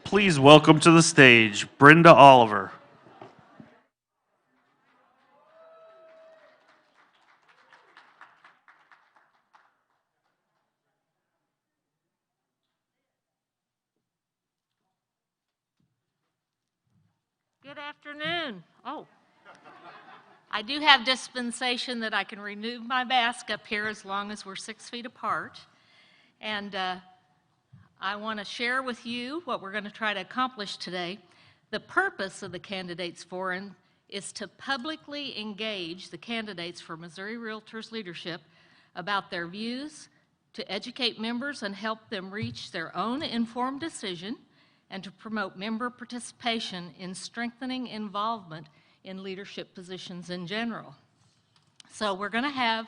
Please welcome to the stage Brenda Oliver. Good afternoon. I do have dispensation that I can remove my mask up here as long as we're 6 feet apart. And I want to share with you what we're going to try to accomplish today. The purpose of the Candidates Forum is to publicly engage the candidates for Missouri Realtors Leadership about their views, to educate members and help them reach their own informed decision, and to promote member participation in strengthening involvement in leadership positions in general. So we're going to have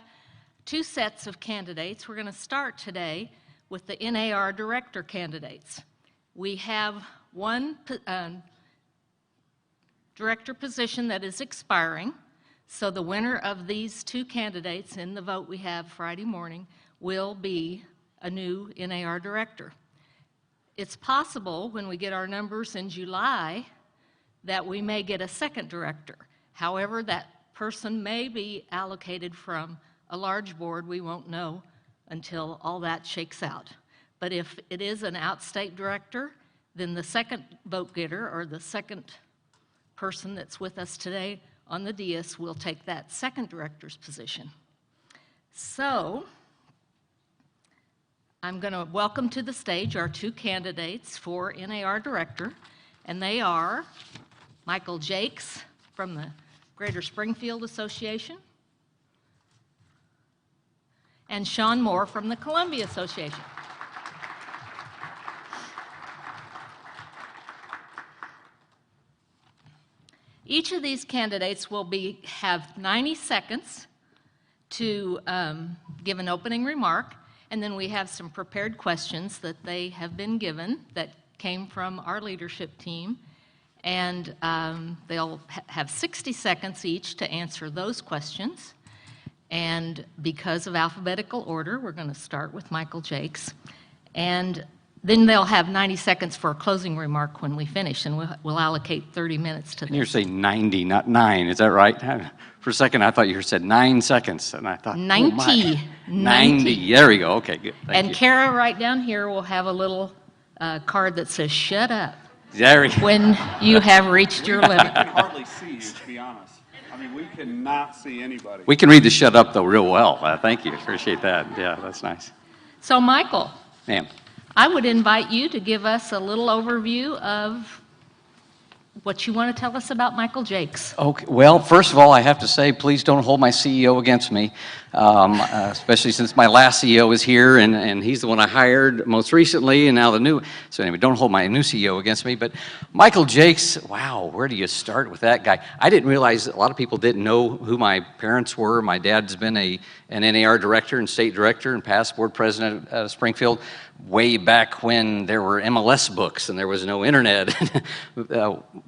two sets of candidates. We're going to start today with the NAR director candidates. We have one director position that is expiring, so the winner of these two candidates in the vote we have Friday morning will be a new NAR director. It's possible when we get our numbers in July that we may get a second director. However, that person may be allocated from a large board. We won't know until all that shakes out. But if it is an outstate director, then the second vote getter or the second person that's with us today on the dais will take that second director's position. So I'm going to welcome to the stage our two candidates for NAR director, and they are Michael Jakes from the Greater Springfield Association and Sean Moore from the Columbia Association. Each of these candidates will have 90 seconds to give an opening remark, and then we have some prepared questions that they have been given that came from our leadership team, and they'll have 60 seconds each to answer those questions. And because of alphabetical order, we're going to start with Michael Jakes, and then they'll have 90 seconds for a closing remark when we finish, and we'll allocate 30 minutes to this. And you're saying 90, not 9, is that right? For a second, I thought you said 9 seconds, and I thought 90. Oh 90. There we go. Okay, good. Thank you. Kara, right down here, will have a little card that says "Shut up" There we go. when you have reached your limit. I can hardly see you, to be honest. I mean, we cannot see anybody. We can read the "shut up" though real well. Thank you. Appreciate that. Yeah, that's nice. So, Michael, Ma'am. I would invite you to give us a little overview of what you want to tell us about Michael Jakes. Okay. Well, first of all, I have to say, please don't hold my CEO against me, especially since my last CEO is here, and he's the one I hired most recently, and now the new. So anyway, don't hold my new CEO against me. But Michael Jakes, wow, where do you start with that guy? I didn't realize a lot of people didn't know who my parents were. My dad's been an NAR director and state director and past board president of Springfield way back when there were MLS books and there was no internet.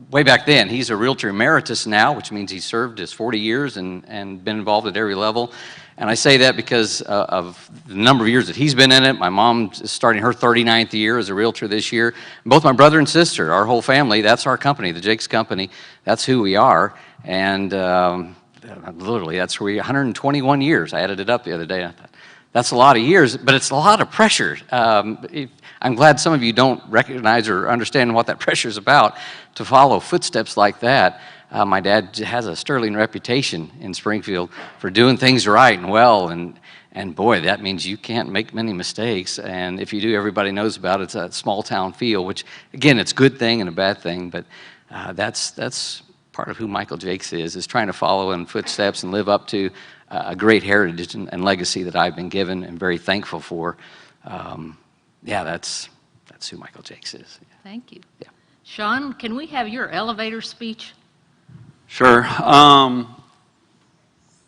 Way back then. He's a realtor emeritus now, which means he's served his 40 years and been involved at every level. And I say that because of the number of years that he's been in it. My mom is starting her 39th year as a realtor this year. Both my brother and sister, our whole family, that's our company, the Jakes Company. That's who we are. And literally, that's where 121 years. I added it up the other day. I thought, that's a lot of years, but it's a lot of pressure. I'm glad some of you don't recognize or understand what that pressure is about to follow footsteps like that. My dad has a sterling reputation in Springfield for doing things right and well, and boy, that means you can't make many mistakes. And if you do, everybody knows about it. It's a small town feel, which again, it's a good thing and a bad thing, but that's part of who Michael Jakes is trying to follow in footsteps and live up to a great heritage and legacy that I've been given and very thankful for. Yeah, that's who Michael Jakes is. Yeah. Thank you. Yeah. Sean, can we have your elevator speech? Sure.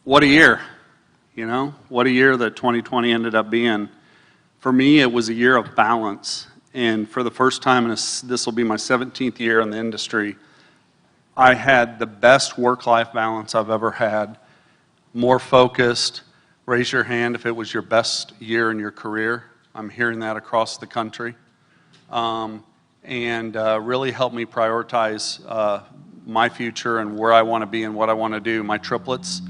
What a year, you know? What a year that 2020 ended up being. For me, it was a year of balance. And for the first time, this will be my 17th year in the industry, I had the best work-life balance I've ever had. More focused. Raise your hand if it was your best year in your career. I'm hearing that across the country. and really helped me prioritize my future and where I want to be and what I want to do. My triplets,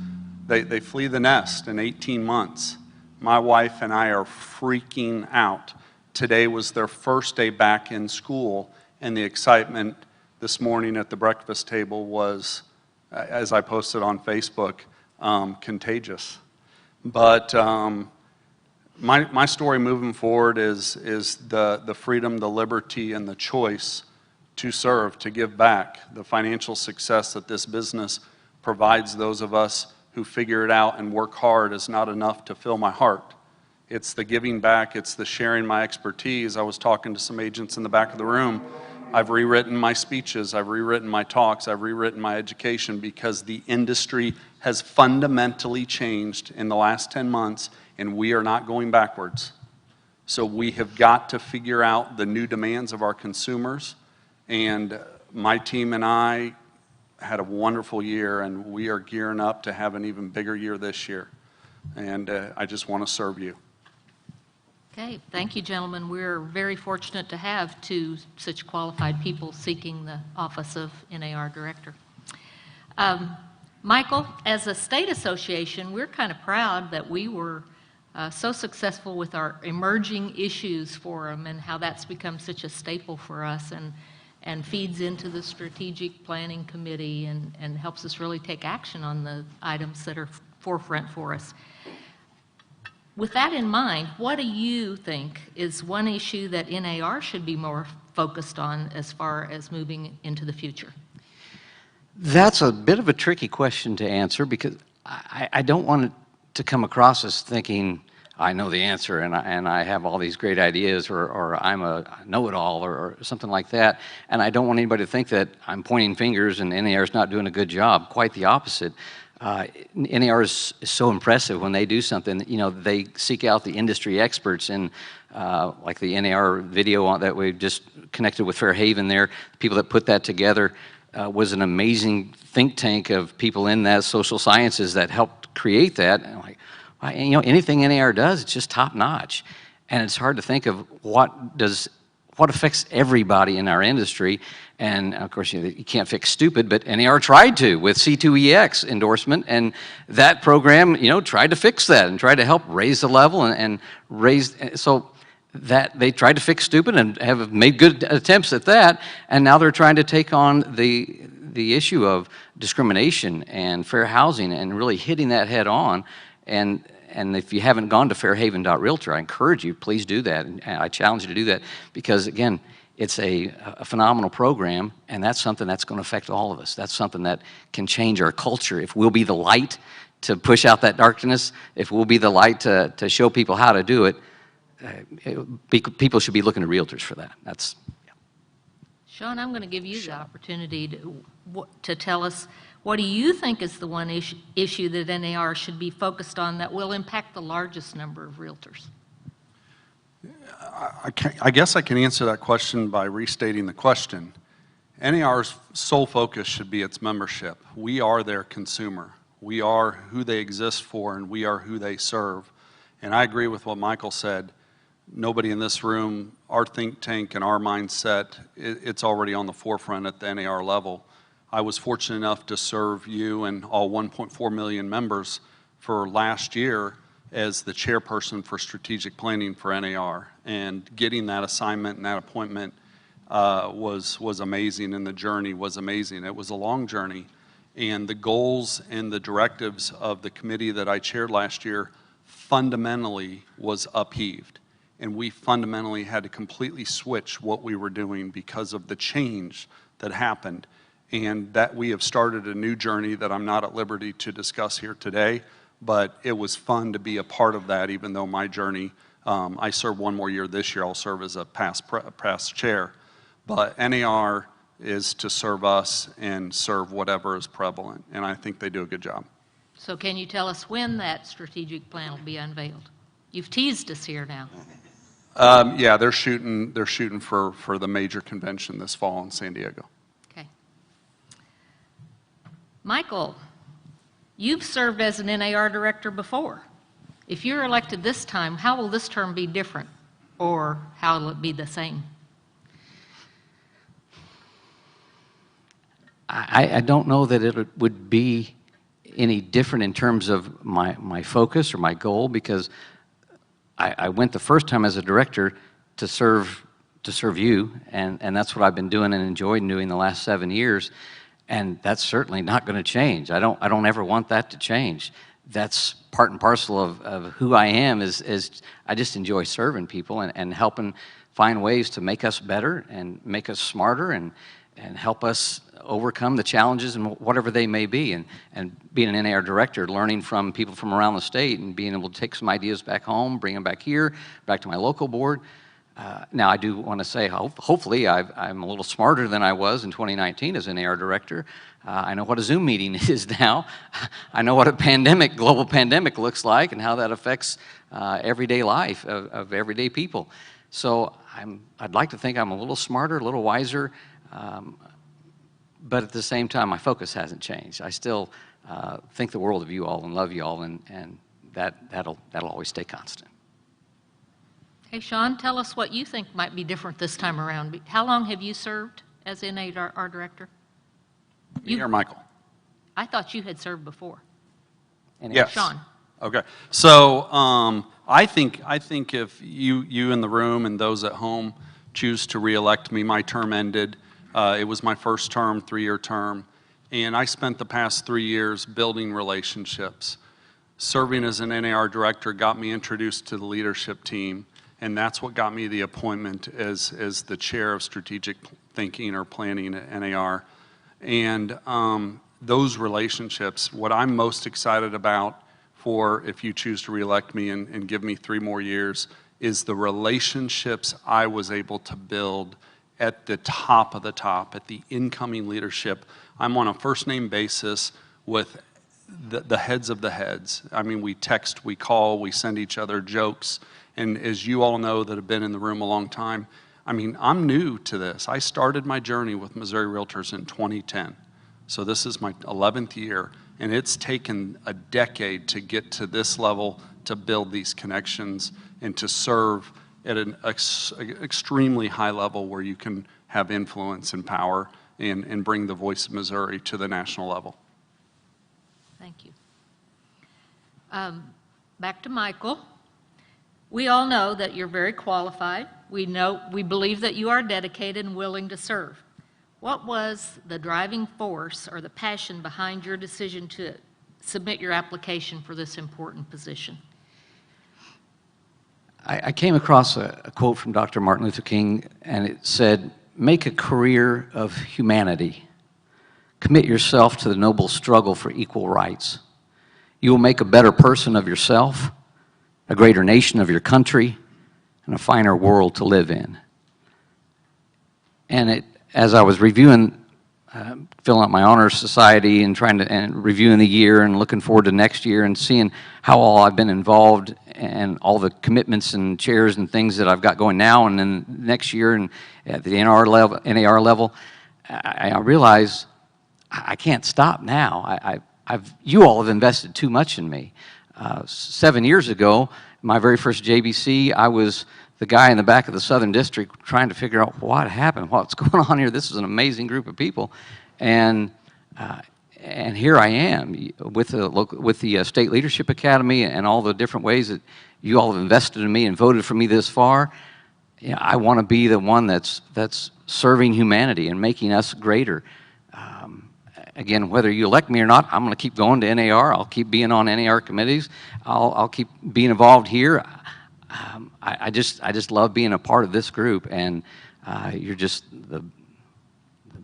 they flee the nest in 18 months. My wife and I are freaking out. Today was their first day back in school, and the excitement this morning at the breakfast table was, as I posted on Facebook, contagious. But my story moving forward is the freedom, the liberty, and the choice to serve, to give back. The financial success that this business provides those of us who figure it out and work hard is not enough to fill my heart. It's the giving back, it's the sharing my expertise. I was talking to some agents in the back of the room. I've rewritten my speeches, I've rewritten my talks, I've rewritten my education because the industry has fundamentally changed in the last 10 months, and we are not going backwards. So we have got to figure out the new demands of our consumers, and my team and I had a wonderful year, and we are gearing up to have an even bigger year this year. And I just want to serve you. Okay, thank you, gentlemen. We're very fortunate to have two such qualified people seeking the office of NAR Director. Michael, as a state association, we're kind of proud that we were so successful with our emerging issues forum and how that's become such a staple for us and feeds into the strategic planning committee and helps us really take action on the items that are forefront for us. With that in mind, what do you think is one issue that NAR should be more focused on as far as moving into the future? That's a bit of a tricky question to answer because I don't want it to come across as thinking I know the answer and I have all these great ideas or I'm a know-it-all or something like that. And I don't want anybody to think that I'm pointing fingers and NAR is not doing a good job. Quite the opposite. NAR is so impressive when they do something. You know, they seek out the industry experts and like the NAR video that we just connected with Fairhaven there, the people that put that together was an amazing think tank of people in that social sciences that helped create that. And like, you know, anything NAR does, it's just top notch. And it's hard to think of what affects everybody in our industry. And of course, you can't fix stupid, but NAR tried to with C2EX endorsement, and that program, you know, tried to fix that and tried to help raise the level and raise, so that they tried to fix stupid and have made good attempts at that, and now they're trying to take on the issue of discrimination and fair housing and really hitting that head on. And if you haven't gone to fairhaven.realtor, I encourage you, please do that. And I challenge you to do that because, again, it's a phenomenal program, and that's something that's going to affect all of us. That's something that can change our culture. If we'll be the light to push out that darkness, if we'll be the light to show people how to do it, people should be looking to realtors for that. That's, yeah. Sean, I'm going to give you the opportunity to tell us what do you think is the one issue that NAR should be focused on that will impact the largest number of realtors? I guess I can answer that question by restating the question. NAR's sole focus should be its membership. We are their consumer. We are who they exist for, and we are who they serve. And I agree with what Michael said. Nobody in this room, our think tank and our mindset, it's already on the forefront at the NAR level. I was fortunate enough to serve you and all 1.4 million members for last year as the chairperson for strategic planning for NAR. And getting that assignment and that appointment was amazing, and the journey was amazing. It was a long journey. And the goals and the directives of the committee that I chaired last year fundamentally was upheaved. And we fundamentally had to completely switch what we were doing because of the change that happened. And that we have started a new journey that I'm not at liberty to discuss here today, but it was fun to be a part of that, even though my journey, I serve one more year this year. I'll serve as a past chair. But NAR is to serve us and serve whatever is prevalent, and I think they do a good job. So can you tell us when that strategic plan will be unveiled? You've teased us here now. Yeah, they're shooting for the major convention this fall in San Diego. Okay. Michael, you've served as an NAR director before. If you're elected this time, how will this term be different, or how will it be the same? I don't know that it would be any different in terms of my focus or my goal, because I went the first time as a director to serve you, and that's what I've been doing and enjoyed doing the last 7 years, and that's certainly not going to change. I don't ever want that to change. That's part and parcel of who I am, is I just enjoy serving people and helping find ways to make us better and make us smarter and help us overcome the challenges and whatever they may be. And being an NAR director, learning from people from around the state and being able to take some ideas back home, bring them back here, back to my local board. Now, I do want to say, hopefully, I'm a little smarter than I was in 2019 as an AR director. I know what a Zoom meeting is now. I know what a global pandemic looks like and how that affects everyday life of everyday people. So I'd like to think I'm a little smarter, a little wiser, but at the same time, my focus hasn't changed. I still think the world of you all and love you all, and that'll always stay constant. Hey, Sean, tell us what you think might be different this time around. How long have you served as NAR director? Me or Michael? I thought you had served before. Yes. Sean. Okay. So I think if you in the room and those at home choose to reelect me, my term ended. It was my first term, 3-year term, and I spent the past 3 years building relationships. Serving as an NAR director got me introduced to the leadership team, and that's what got me the appointment as the chair of strategic thinking or planning at NAR. And those relationships, what I'm most excited about for if you choose to reelect me and give me 3 more years, is the relationships I was able to build at the top of the top, at the incoming leadership. I'm on a first name basis with the heads of the heads. I mean, we text, we call, we send each other jokes. And as you all know that have been in the room a long time, I mean, I'm new to this. I started my journey with Missouri Realtors in 2010. So this is my 11th year, and it's taken a decade to get to this level, to build these connections and to serve at an extremely high level where you can have influence and power and bring the voice of Missouri to the national level. Thank you. Back to Michael. We all know that you're very qualified. We believe that you are dedicated and willing to serve. What was the driving force or the passion behind your decision to submit your application for this important position? I came across a quote from Dr. Martin Luther King, and it said, "Make a career of humanity. Commit yourself to the noble struggle for equal rights. You will make a better person of yourself, a greater nation of your country, and a finer world to live in." And as I was reviewing, filling out my honors society and reviewing the year and looking forward to next year and seeing how all I've been involved and all the commitments and chairs and things that I've got going now and then next year and at the NAR level, I realize I can't stop now. You all have invested too much in me. 7 years ago, my very first JBC, I was the guy in the back of the Southern District trying to figure out what happened, what's going on here. This is an amazing group of people, and here I am with the State Leadership Academy and all the different ways that you all have invested in me and voted for me this far. You know, I want to be the one that's serving humanity and making us greater. Again, whether you elect me or not, I'm going to keep going to NAR. I'll keep being on NAR committees. I'll keep being involved here. I just love being a part of this group, and you're just the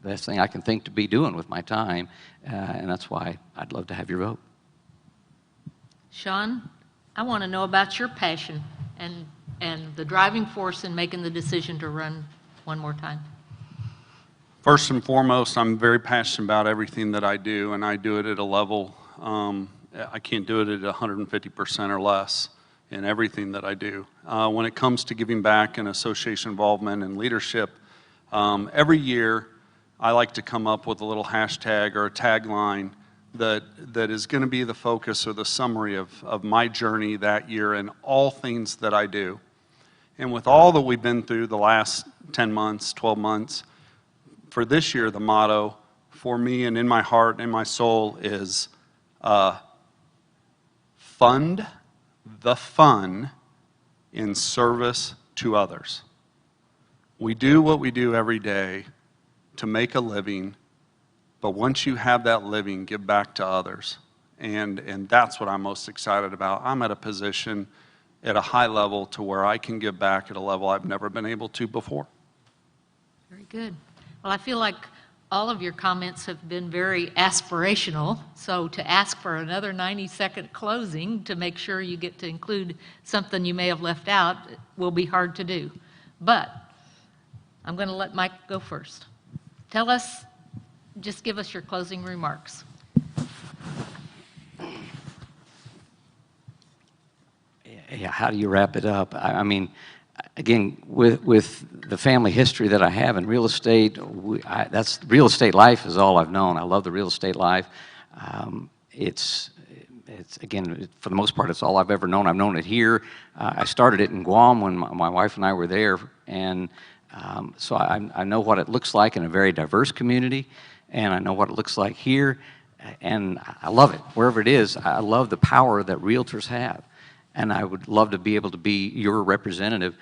best thing I can think to be doing with my time, and that's why I'd love to have your vote. Sean, I want to know about your passion and the driving force in making the decision to run one more time. First and foremost, I'm very passionate about everything that I do, and I do it at a level, I can't do it at 150% or less in everything that I do. When it comes to giving back and association involvement and leadership, every year I like to come up with a little hashtag or a tagline that is going to be the focus or the summary of my journey that year and all things that I do. And with all that we've been through the last 10 months, 12 months, for this year, the motto, for me and in my heart and my soul is fund the fun in service to others. We do what we do every day to make a living, but once you have that living, give back to others. And that's what I'm most excited about. I'm at a position at a high level to where I can give back at a level I've never been able to before. Very good. Well, I feel like all of your comments have been very aspirational, so to ask for another 90-second closing to make sure you get to include something you may have left out will be hard to do. But I'm going to let Mike go first. Tell us, just give us your closing remarks. Yeah, how do you wrap it up? I mean, again, with the family history that I have in real estate, that's real estate life is all I've known. I love the real estate life. It's again, for the most part, it's all I've ever known. I've known it here. I started it in Guam when my wife and I were there, and so I know what it looks like in a very diverse community, and I know what it looks like here, and I love it. Wherever it is, I love the power that realtors have. And I would love to be able to be your representative,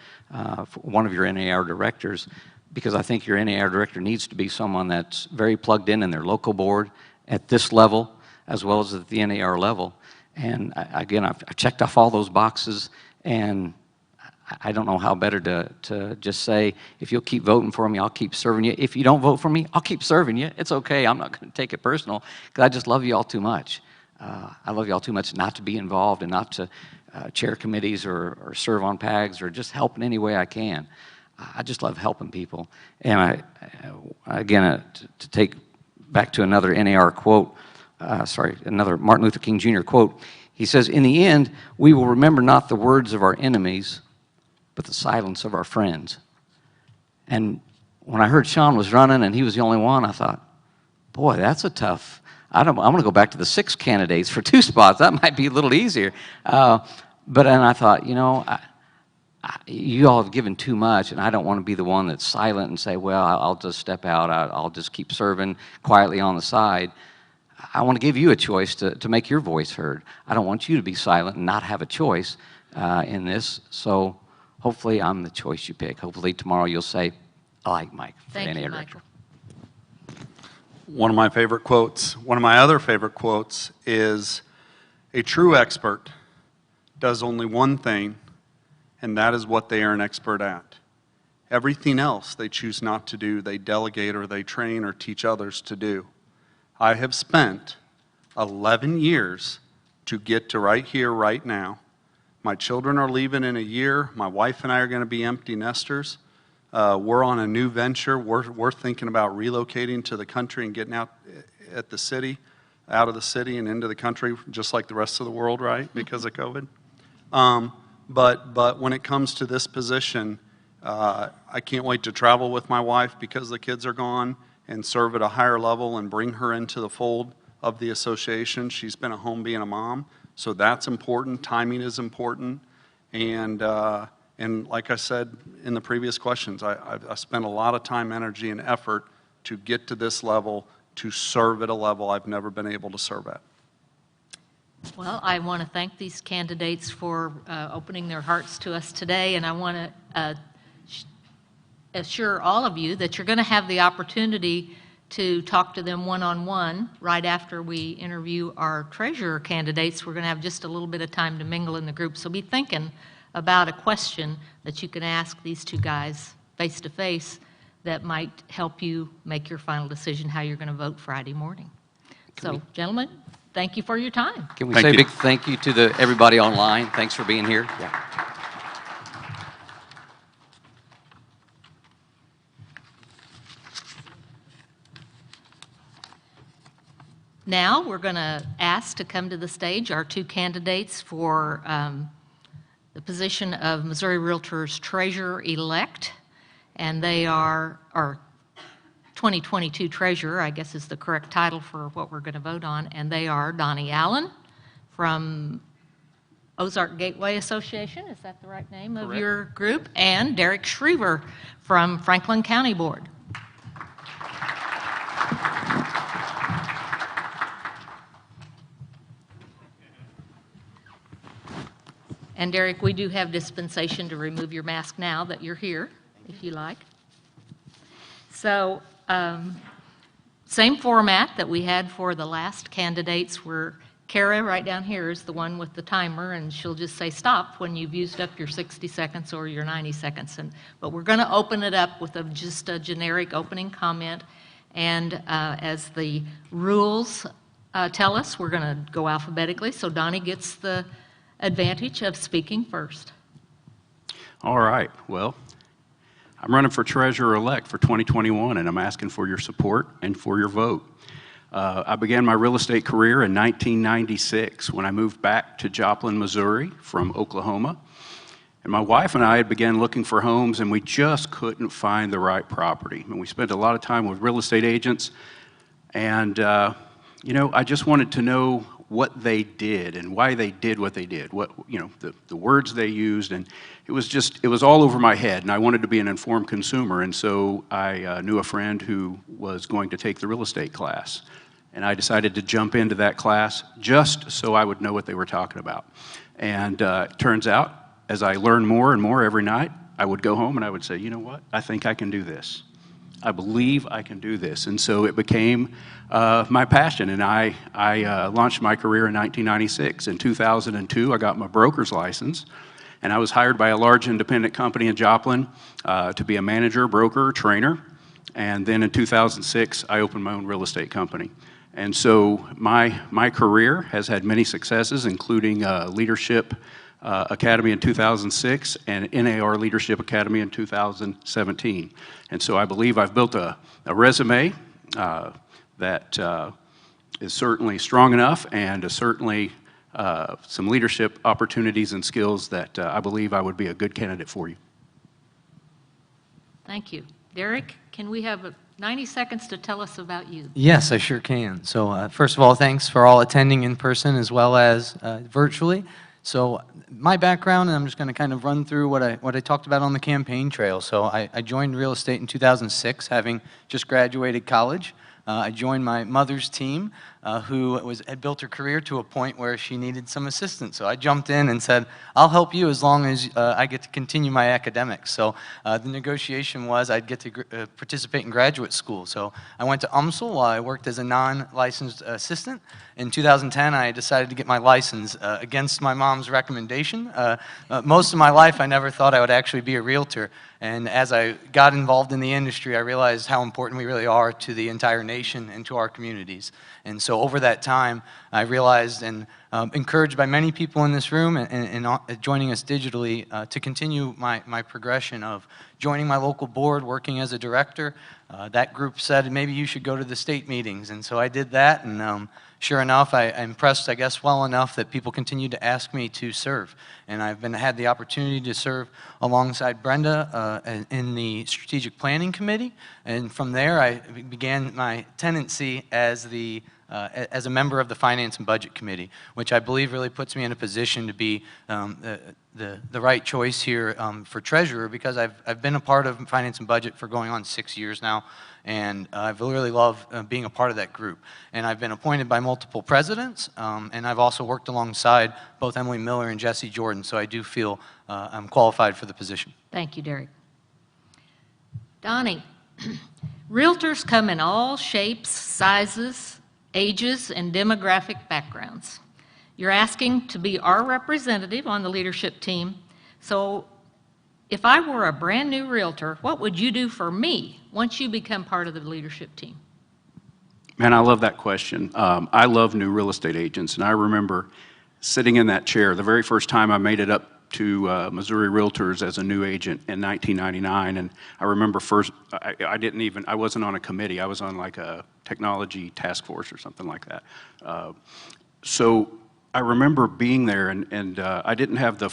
one of your NAR directors, because I think your NAR director needs to be someone that's very plugged in their local board at this level, as well as at the NAR level. And again, I've checked off all those boxes, and I don't know how better to just say, if you'll keep voting for me, I'll keep serving you. If you don't vote for me, I'll keep serving you. It's okay. I'm not going to take it personal, because I just love you all too much. I love you all too much not to be involved and not to chair committees or serve on PAGs or just help in any way I can. I just love helping people. And again, to take back to another NAR quote, another Martin Luther King Jr. quote, he says, "In the end, we will remember not the words of our enemies, but the silence of our friends." And when I heard Sean was running and he was the only one, I thought, boy, that's a tough, I'm going to go back to the 6 candidates for 2 spots. That might be a little easier. But then I thought, you know, you all have given too much, and I don't want to be the one that's silent and say, well, I'll just step out. I'll just keep serving quietly on the side. I want to give you a choice to make your voice heard. I don't want you to be silent and not have a choice in this. So hopefully I'm the choice you pick. Hopefully tomorrow you'll say, I like Mike for Thank NAR you, director. Michael. One of my favorite quotes, one of my other favorite quotes is, "A true expert does only one thing, and that is what they are an expert at. Everything else they choose not to do, they delegate or they train or teach others to do." I have spent 11 years to get to right here, right now. My children are leaving in a year. My wife and I are going to be empty nesters. We're on a new venture. We're thinking about relocating to the country and getting out of the city and into the country, just like the rest of the world, right, because of COVID. But when it comes to this position, I can't wait to travel with my wife because the kids are gone and serve at a higher level and bring her into the fold of the association. She's been at home being a mom, so that's important. Timing is important. And like I said in the previous questions, I spent a lot of time, energy, and effort to get to this level, to serve at a level I've never been able to serve at. Well, I want to thank these candidates for opening their hearts to us today, and I want to assure all of you that you're going to have the opportunity to talk to them one-on-one right after we interview our treasurer candidates. We're going to have just a little bit of time to mingle in the group, so be thinking about a question that you can ask these 2 guys face-to-face that might help you make your final decision how you're going to vote Friday morning. So, gentlemen, thank you for your time. Can we Thank say a you. big thank you to everybody online? Thanks for being here. Yeah. Now, we're going to ask to come to the stage our 2 candidates for the position of Missouri Realtors Treasurer-elect, and they are, or 2022 Treasurer, I guess is the correct title for what we're going to vote on, and they are Donnie Allen from Ozark Gateway Association, is that the right name of your group? And Derek Schriever from Franklin County Board. And Derek, we do have dispensation to remove your mask now that you're here, if you like. So, same format that we had for the last candidates, where Kara, right down here, is the one with the timer, and she'll just say stop when you've used up your 60 seconds or your 90 seconds. But we're going to open it up with just a generic opening comment, and as the rules tell us, we're going to go alphabetically, so Donnie gets the advantage of speaking first. All right, well, I'm running for treasurer-elect for 2021, and I'm asking for your support and for your vote. I began my real estate career in 1996 when I moved back to Joplin, Missouri from Oklahoma. And my wife and I had began looking for homes, and we just couldn't find the right property. And we spent a lot of time with real estate agents, and you know, I just wanted to know what they did and why they did what they did, what, you know, the words they used, and it was all over my head, and I wanted to be an informed consumer, and so I knew a friend who was going to take the real estate class, and I decided to jump into that class just so I would know what they were talking about. And it turns out, as I learned more and more every night, I would go home and I would say, you know what, I think I can do this. I believe I can do this. And so it became my passion, and I launched my career in 1996. In 2002, I got my broker's license, and I was hired by a large independent company in Joplin to be a manager, broker, trainer. And then in 2006, I opened my own real estate company. And so my career has had many successes, including Leadership Academy in 2006 and NAR Leadership Academy in 2017. And so I believe I've built a resume that is certainly strong enough, and certainly some leadership opportunities and skills that I believe I would be a good candidate for you. Thank you. Derek, can we have 90 seconds to tell us about you? Yes, I sure can. So first of all, thanks for all attending in person as well as virtually. So my background, and I'm just going to kind of run through what I talked about on the campaign trail. So I joined real estate in 2006, having just graduated college. I joined my mother's team, who had built her career to a point where she needed some assistance. So I jumped in and said, I'll help you as long as I get to continue my academics. So the negotiation was I'd get to participate in graduate school. So I went to UMSL while I worked as a non-licensed assistant. In 2010, I decided to get my license against my mom's recommendation. Most of my life, I never thought I would actually be a realtor. And as I got involved in the industry, I realized how important we really are to the entire nation and to our communities. And so over that time, I realized, and encouraged by many people in this room and joining us digitally, to continue my progression of joining my local board, working as a director. That group said, maybe you should go to the state meetings. And so I did that, and sure enough, I impressed, I guess, well enough that people continued to ask me to serve. And I've had the opportunity to serve alongside Brenda in the Strategic Planning Committee. And from there, I began my tenancy as a member of the Finance and Budget Committee, which I believe really puts me in a position to be the right choice here for treasurer, because I've been a part of Finance and Budget for going on 6 years now, and I've really loved being a part of that group. And I've been appointed by multiple presidents, and I've also worked alongside both Emily Miller and Jesse Jordan, so I do feel I'm qualified for the position. Thank you, Derek. Donnie, realtors come in all shapes, sizes, ages, and demographic backgrounds. You're asking to be our representative on the leadership team. So if I were a brand new realtor, what would you do for me once you become part of the leadership team? Man, I love that question. I love new real estate agents, and I remember sitting in that chair the very first time I made it up to Missouri Realtors as a new agent in 1999, and I remember first, I wasn't on a committee, I was on like a technology task force or something like that. So I remember being there, and I didn't have the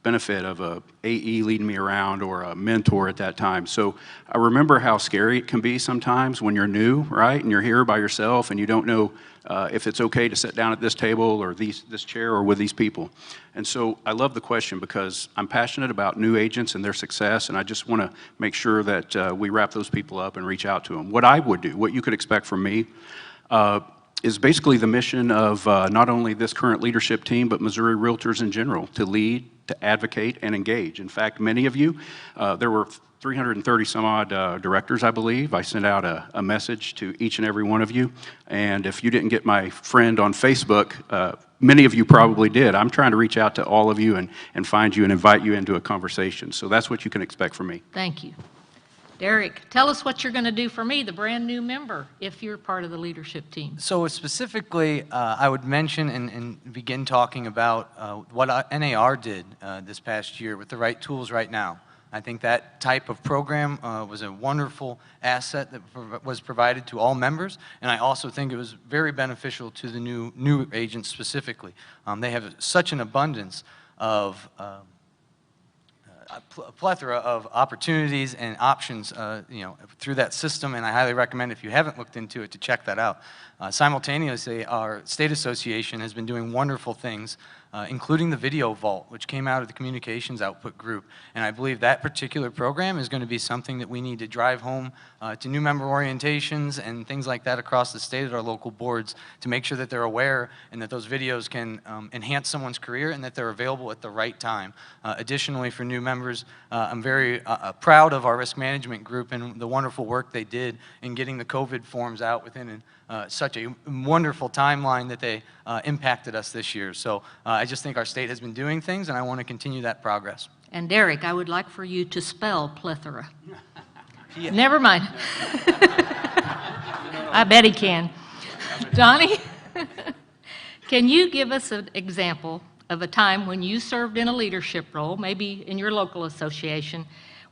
benefit of a AE leading me around or a mentor at that time. So I remember how scary it can be sometimes when you're new, right? And you're here by yourself and you don't know if it's okay to sit down at this table or this chair or with these people. And so I love the question because I'm passionate about new agents and their success, and I just want to make sure that we wrap those people up and reach out to them. What I would do, what you could expect from me, is basically the mission of not only this current leadership team, but Missouri Realtors in general, to lead, to advocate, and engage. In fact, many of you, there were 330 some odd directors, I believe. I sent out a message to each and every one of you, and if you didn't get my friend on Facebook, many of you probably did. I'm trying to reach out to all of you and find you and invite you into a conversation. So that's what you can expect from me. Thank you. Derek, tell us what you're going to do for me, the brand-new member, if you're part of the leadership team. So specifically, I would mention and begin talking about what NAR did this past year with the right tools right now. I think that type of program was a wonderful asset that was provided to all members, and I also think it was very beneficial to the new agents specifically. They have such an abundance of a plethora of opportunities and options, through that system, and I highly recommend, if you haven't looked into it, to check that out. Simultaneously, our state association has been doing wonderful things, including the Video Vault, which came out of the Communications Output Group, and I believe that particular program is going to be something that we need to drive home to new member orientations and things like that across the state at our local boards to make sure that they're aware and that those videos can enhance someone's career and that they're available at the right time. Additionally, for new members, I'm very proud of our risk management group and the wonderful work they did in getting the COVID forms out within such a wonderful timeline that they impacted us this year. So I just think our state has been doing things, and I want to continue that progress. And Derek, I would like for you to spell plethora. Yeah. Never mind. I bet he can. Donnie, can you give us an example of a time when you served in a leadership role, maybe in your local association,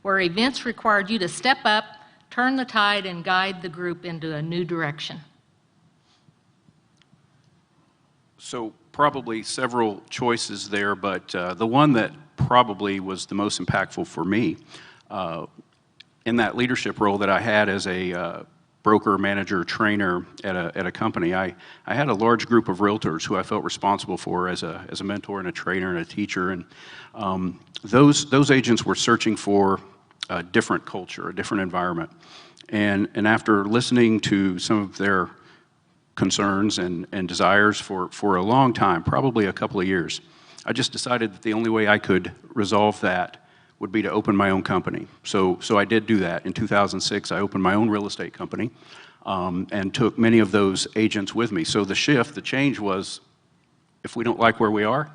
where events required you to step up, turn the tide, and guide the group into a new direction? So probably several choices there, but the one that probably was the most impactful for me in that leadership role that I had as a broker, manager, trainer at a company, I had a large group of realtors who I felt responsible for as a mentor and a trainer and a teacher, and those agents were searching for a different culture, a different environment, and after listening to some of their concerns and desires for a long time, probably a couple of years, I just decided that the only way I could resolve that would be to open my own company. So I did do that. In 2006, I opened my own real estate company and took many of those agents with me. So the change was, if we don't like where we are,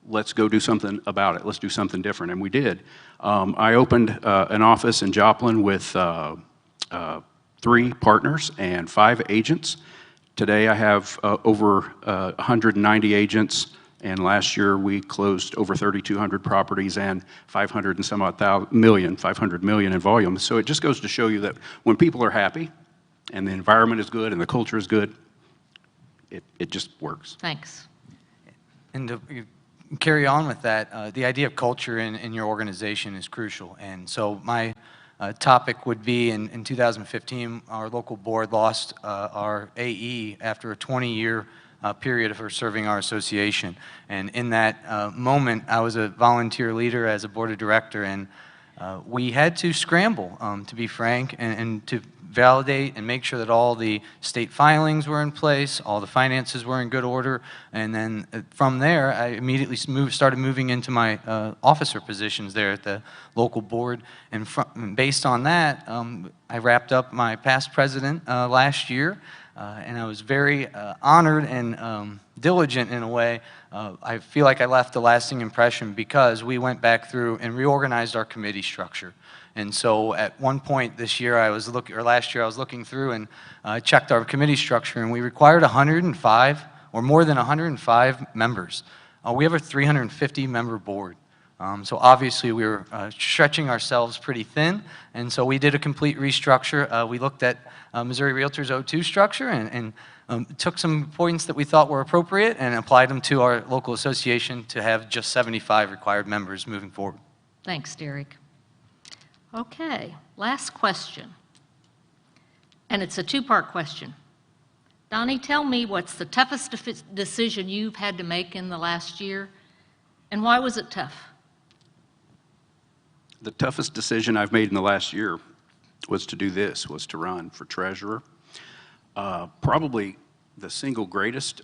let's go do something about it. Let's do something different, and we did. I opened an office in Joplin with 3 partners and 5 agents. Today I have over 190 agents, and last year we closed over 3,200 properties and 500 and some odd million, 500 million in volume. So it just goes to show you that when people are happy and the environment is good and the culture is good, it just works. Thanks. And to carry on with that, the idea of culture in your organization is crucial. And so my topic would be, in 2015, our local board lost our AE after a 20-year period of her serving our association. And in that moment, I was a volunteer leader as a board of director, and we had to scramble, to be frank, and to validate and make sure that all the state filings were in place, all the finances were in good order, and then from there, I immediately started moving into my officer positions there at the local board, and based on that, I wrapped up my past president last year, and I was very honored and diligent in a way. I feel like I left a lasting impression because we went back through and reorganized our committee structure. And so at one point this year, last year, I was looking through and checked our committee structure, and we required 105 or more than 105 members. We have a 350-member board. So obviously we were stretching ourselves pretty thin, and so we did a complete restructure. We looked at Missouri Realtors 02 structure and took some points that we thought were appropriate and applied them to our local association to have just 75 required members moving forward. Thanks, Derek. Okay, last question. And it's a 2-part question. Donnie, tell me what's the toughest decision you've had to make in the last year, and why was it tough? The toughest decision I've made in the last year was to run for treasurer. Probably, the single greatest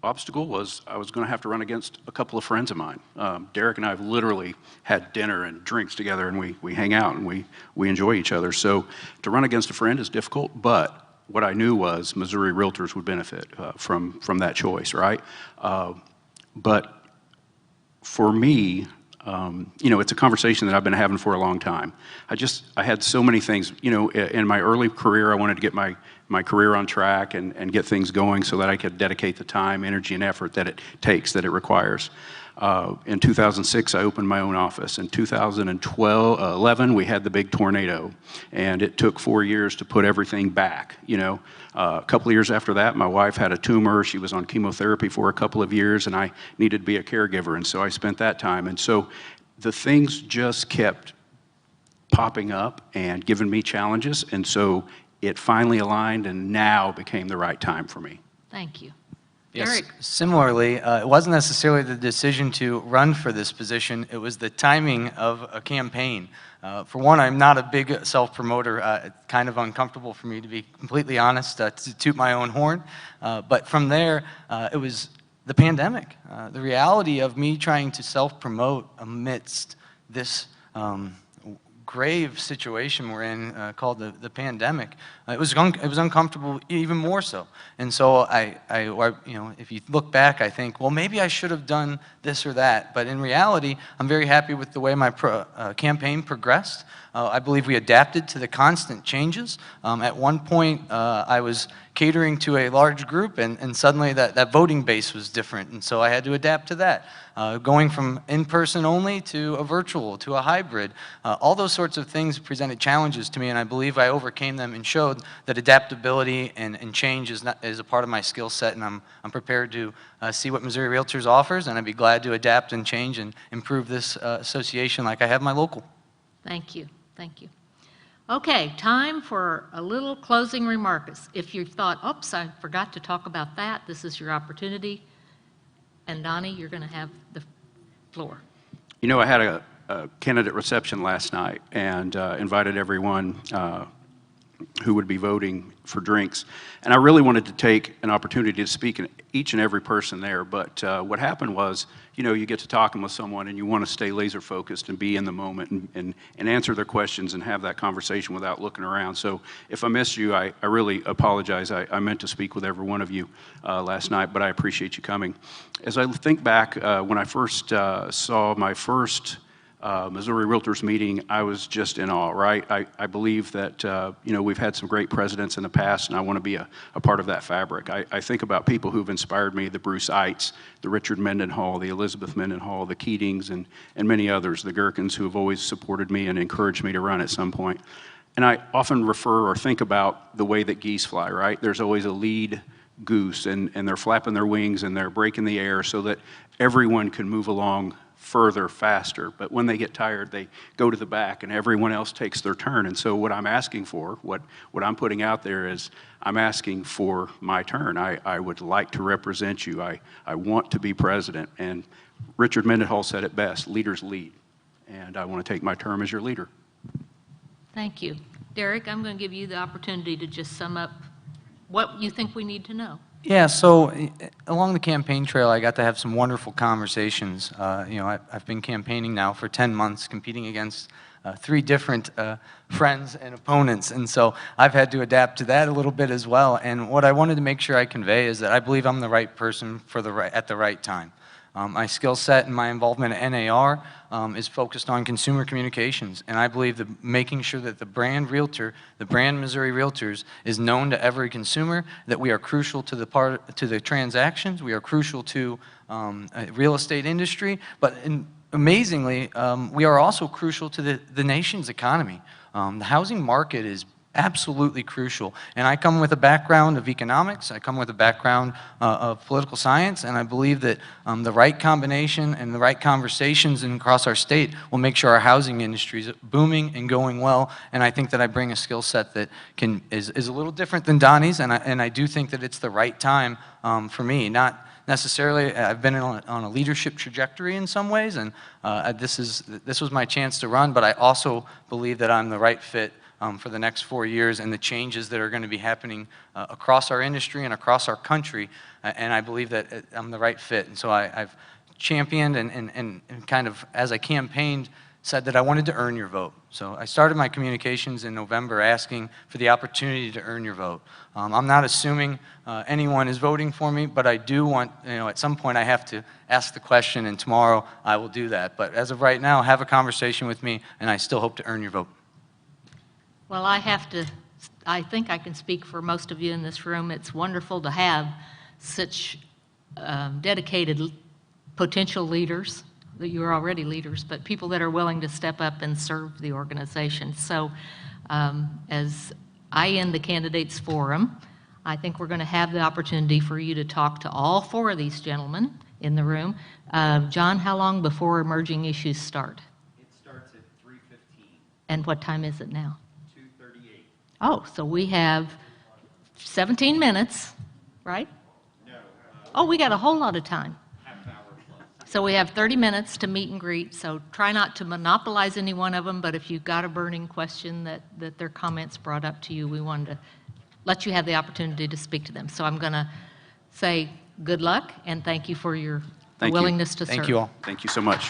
obstacle was I was going to have to run against a couple of friends of mine. Derek and I have literally had dinner and drinks together, and we hang out and we enjoy each other. So to run against a friend is difficult, but what I knew was Missouri Realtors would benefit from that choice, right? But for me, it's a conversation that I've been having for a long time. I had so many things, in my early career, I wanted to get my career on track and get things going so that I could dedicate the time, energy, and effort that it takes, that it requires. In 2006, I opened my own office. In 2011, we had the big tornado, and it took 4 years to put everything back, A couple of years after that, my wife had a tumor. She was on chemotherapy for a couple of years, and I needed to be a caregiver, and so I spent that time. And so the things just kept popping up and giving me challenges, and so it finally aligned and now became the right time for me. Thank you. Yes. Eric? Similarly, it wasn't necessarily the decision to run for this position, it was the timing of a campaign. For one, I'm not a big self-promoter. It's kind of uncomfortable for me, to be completely honest, to toot my own horn. But from there, it was the pandemic. The reality of me trying to self-promote amidst this grave situation we're in called the pandemic. It was uncomfortable even more so. And so if you look back, I think, well, maybe I should have done this or that. But in reality, I'm very happy with the way my campaign progressed. I believe we adapted to the constant changes. At one point, I was catering to a large group, and suddenly that voting base was different, and so I had to adapt to that. Going from in-person only to a virtual, to a hybrid, all those sorts of things presented challenges to me, and I believe I overcame them and showed that adaptability and change is a part of my skill set, and I'm prepared to see what Missouri Realtors offers, and I'd be glad to adapt and change and improve this association like I have my local. Thank you. Thank you. Okay, time for a little closing remarks. If you thought, oops, I forgot to talk about that, this is your opportunity. And Donnie, you're going to have the floor. I had a candidate reception last night and invited everyone who would be voting for drinks. And I really wanted to take an opportunity to speak to each and every person there. But what happened was, you get to talking with someone and you want to stay laser focused and be in the moment and answer their questions and have that conversation without looking around. So if I missed you, I really apologize. I meant to speak with every one of you last night, but I appreciate you coming. As I think back, when I first saw my first Missouri Realtors meeting, I was just in awe, right? I believe that, we've had some great presidents in the past, and I want to be a part of that fabric. I think about people who've inspired me, the Bruce Eites, the Richard Mendenhall, the Elizabeth Mendenhall, the Keatings, and many others, the Gherkins, who have always supported me and encouraged me to run at some point. And I often refer or think about the way that geese fly, right? There's always a lead goose, and they're flapping their wings, and they're breaking the air so that everyone can move along further, faster. But when they get tired, they go to the back and everyone else takes their turn. And so what I'm asking for, what I'm putting out there is I'm asking for my turn. I would like to represent you. I want to be president. And Richard Mendenhall said it best, leaders lead. And I want to take my term as your leader. Thank you. Derek, I'm going to give you the opportunity to just sum up what you think we need to know. Yeah, so along the campaign trail, I got to have some wonderful conversations. I've been campaigning now for 10 months, competing against 3 different friends and opponents, and so I've had to adapt to that a little bit as well. And what I wanted to make sure I convey is that I believe I'm the right person at the right time. My skill set and my involvement at NAR is focused on consumer communications, and I believe that making sure that the brand Realtor, the brand Missouri Realtors, is known to every consumer, that we are crucial to the transactions, we are crucial to real estate industry, but amazingly, we are also crucial to the nation's economy. The housing market is absolutely crucial. And I come with a background of economics, I come with a background of political science, and I believe that the right combination and the right conversations across our state will make sure our housing industry is booming and going well. And I think that I bring a skill set that is a little different than Donnie's, and I do think that it's the right time for me. Not necessarily, I've been on a leadership trajectory in some ways, and this was my chance to run, but I also believe that I'm the right fit for the next 4 years and the changes that are going to be happening across our industry and across our country. And I believe that I'm the right fit. And so I've championed and kind of, as I campaigned, said that I wanted to earn your vote. So I started my communications in November asking for the opportunity to earn your vote. I'm not assuming anyone is voting for me, but I do want, at some point I have to ask the question, and tomorrow I will do that. But as of right now, have a conversation with me, and I still hope to earn your vote. Well, I think I can speak for most of you in this room. It's wonderful to have such dedicated potential leaders, that you're already leaders, but people that are willing to step up and serve the organization. So as I end the candidates forum, I think we're going to have the opportunity for you to talk to all 4 of these gentlemen in the room. John, how long before emerging issues start? It starts at 3:15. And what time is it now? 2:38. Oh, so we have 17 minutes, right? No. Oh, we got a whole lot of time. So we have 30 minutes to meet and greet, so try not to monopolize any one of them, but if you've got a burning question that their comments brought up to you, we wanted to let you have the opportunity to speak to them. So I'm going to say good luck and thank you for your Thank you. willingness to serve. Thank you all. Thank you so much.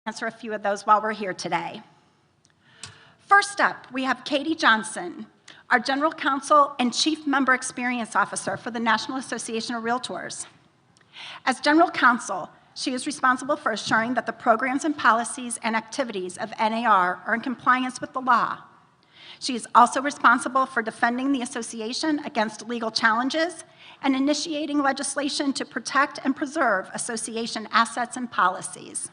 answer a few of those while we're here today. First up, we have Katie Johnson, our General Counsel and Chief Member Experience Officer for the National Association of Realtors. As General Counsel, she is responsible for assuring that the programs and policies and activities of NAR are in compliance with the law. She is also responsible for defending the association against legal challenges and initiating legislation to protect and preserve association assets and policies.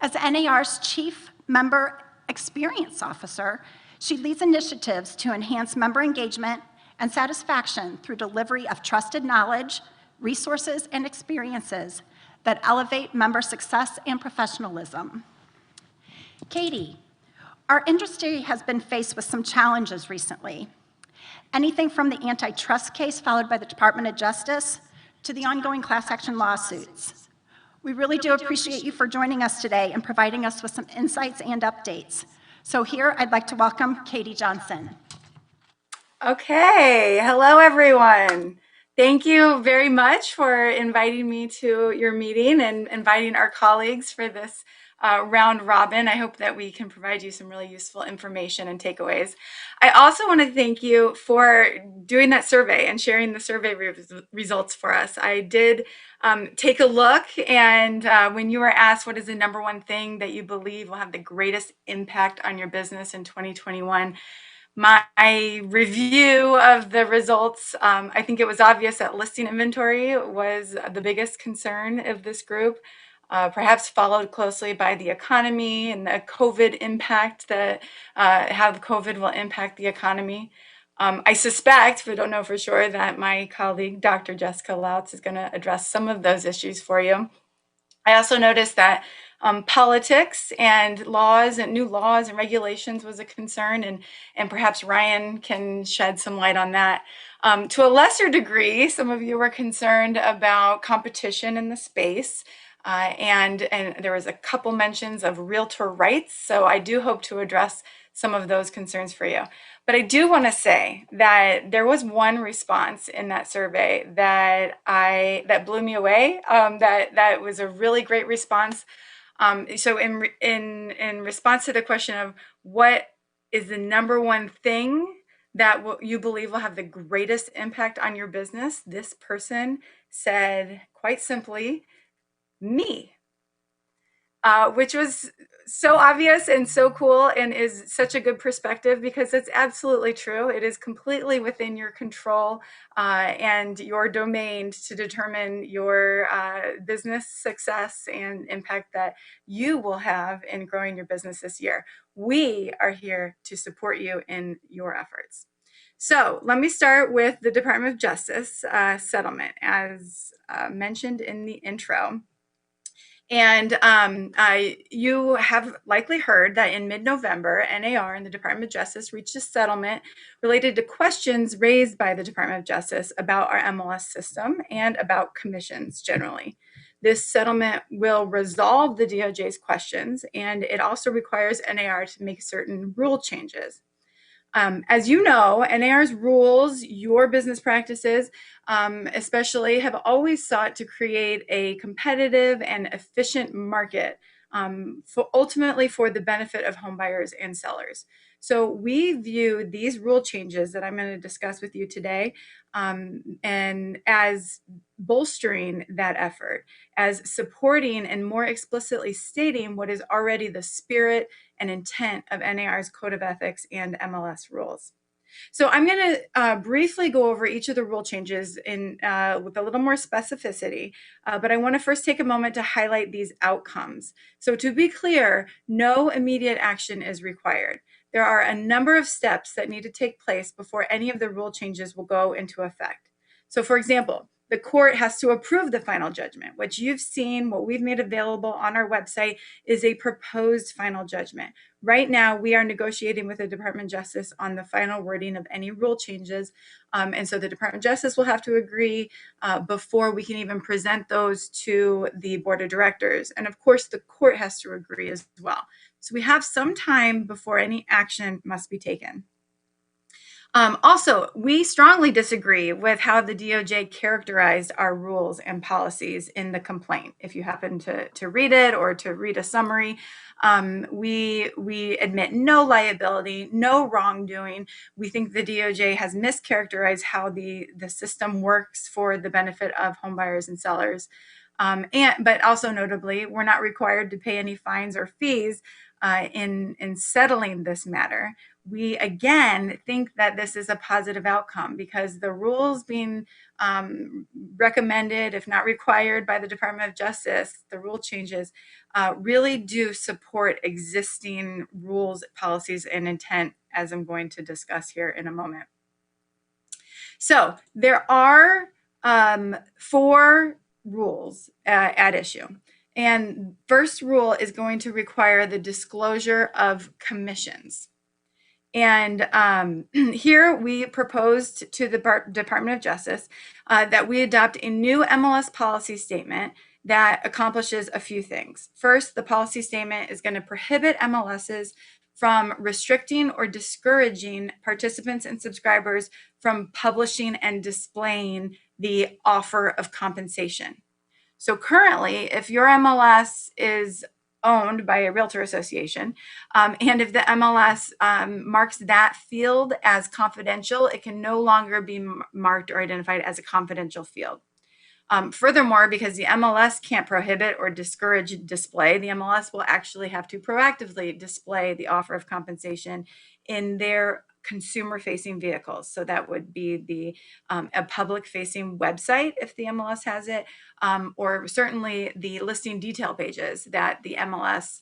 As NAR's Chief Member Experience Officer, she leads initiatives to enhance member engagement and satisfaction through delivery of trusted knowledge, resources, and experiences that elevate member success and professionalism. Katie, our industry has been faced with some challenges recently. Anything from the antitrust case followed by the Department of Justice to the ongoing class action lawsuits. We really do appreciate you for joining us today and providing us with some insights and updates. So here, I'd like to welcome Katie Johnson. Okay, hello everyone. Thank you very much for inviting me to your meeting and inviting our colleagues for this round robin. I hope that we can provide you some really useful information and takeaways. I also want to thank you for doing that survey and sharing the survey results for us. I did take a look, and when you were asked what is the number one thing that you believe will have the greatest impact on your business in 2021, my review of the results, I think it was obvious that listing inventory was the biggest concern of this group, perhaps followed closely by the economy and the COVID impact, that how the COVID will impact the economy. I suspect, but don't know for sure, that my colleague, Dr. Jessica Lautz, is going to address some of those issues for you. I also noticed that politics and laws and new laws and regulations was a concern, and perhaps Ryan can shed some light on that. To a lesser degree, some of you were concerned about competition in the space, and there was a couple mentions of realtor rights, so I do hope to address some of those concerns for you. But I do want to say that there was one response in that survey that blew me away. That was a really great response. So in response to the question of what is the number one thing that you believe will have the greatest impact on your business, this person said quite simply, me. Which was so obvious and so cool and is such a good perspective, because it's absolutely true. It is completely within your control and your domain to determine your business success and impact that you will have in growing your business this year. We are here to support you in your efforts. So let me start with the Department of Justice settlement, as mentioned in the intro. And you have likely heard that in mid-November, NAR and the Department of Justice reached a settlement related to questions raised by the Department of Justice about our MLS system and about commissions generally. This settlement will resolve the DOJ's questions, and it also requires NAR to make certain rule changes. As you know, NAR's rules, your business practices, especially, have always sought to create a competitive and efficient market, ultimately for the benefit of home buyers and sellers. So we view these rule changes that I'm going to discuss with you today and as bolstering that effort, as supporting and more explicitly stating what is already the spirit and intent of NAR's Code of Ethics and MLS rules. So I'm going to briefly go over each of the rule changes with a little more specificity, but I want to first take a moment to highlight these outcomes. So to be clear, no immediate action is required. There are a number of steps that need to take place before any of the rule changes will go into effect. So for example, the court has to approve the final judgment, which you've seen. What we've made available on our website is a proposed final judgment. Right now, we are negotiating with the Department of Justice on the final wording of any rule changes. And so the Department of Justice will have to agree before we can even present those to the board of directors. And of course, the court has to agree as well. So we have some time before any action must be taken. Also, we strongly disagree with how the DOJ characterized our rules and policies in the complaint. If you happen to read it or to read a summary, we admit no liability, no wrongdoing. We think the DOJ has mischaracterized how the system works for the benefit of home buyers and sellers. But also notably, we're not required to pay any fines or fees in settling this matter. We again think that this is a positive outcome because the rules being recommended, if not required, by the Department of Justice, the rule changes really do support existing rules, policies, and intent, as I'm going to discuss here in a moment. So there are 4 rules at issue. And first rule is going to require the disclosure of commissions. And here we proposed to the Department of Justice that we adopt a new MLS policy statement that accomplishes a few things. First, the policy statement is going to prohibit MLSs from restricting or discouraging participants and subscribers from publishing and displaying the offer of compensation. So currently, if your MLS is owned by a realtor association, and if the MLS marks that field as confidential, it can no longer be marked or identified as a confidential field. Furthermore, because the MLS can't prohibit or discourage display, the MLS will actually have to proactively display the offer of compensation in their consumer-facing vehicles. So that would be a public-facing website if the MLS has it, or certainly the listing detail pages that the MLS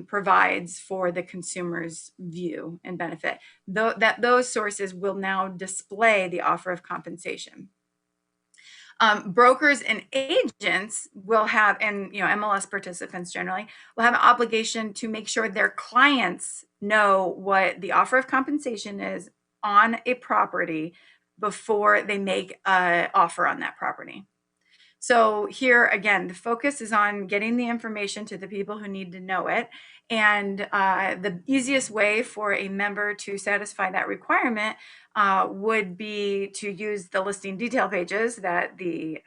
provides for the consumer's view and benefit. Those sources will now display the offer of compensation. Brokers and agents will have, and MLS participants generally, will have an obligation to make sure their clients know what the offer of compensation is on a property before they make an offer on that property. So here, again, the focus is on getting the information to the people who need to know it. And the easiest way for a member to satisfy that requirement would be to use the listing detail pages that the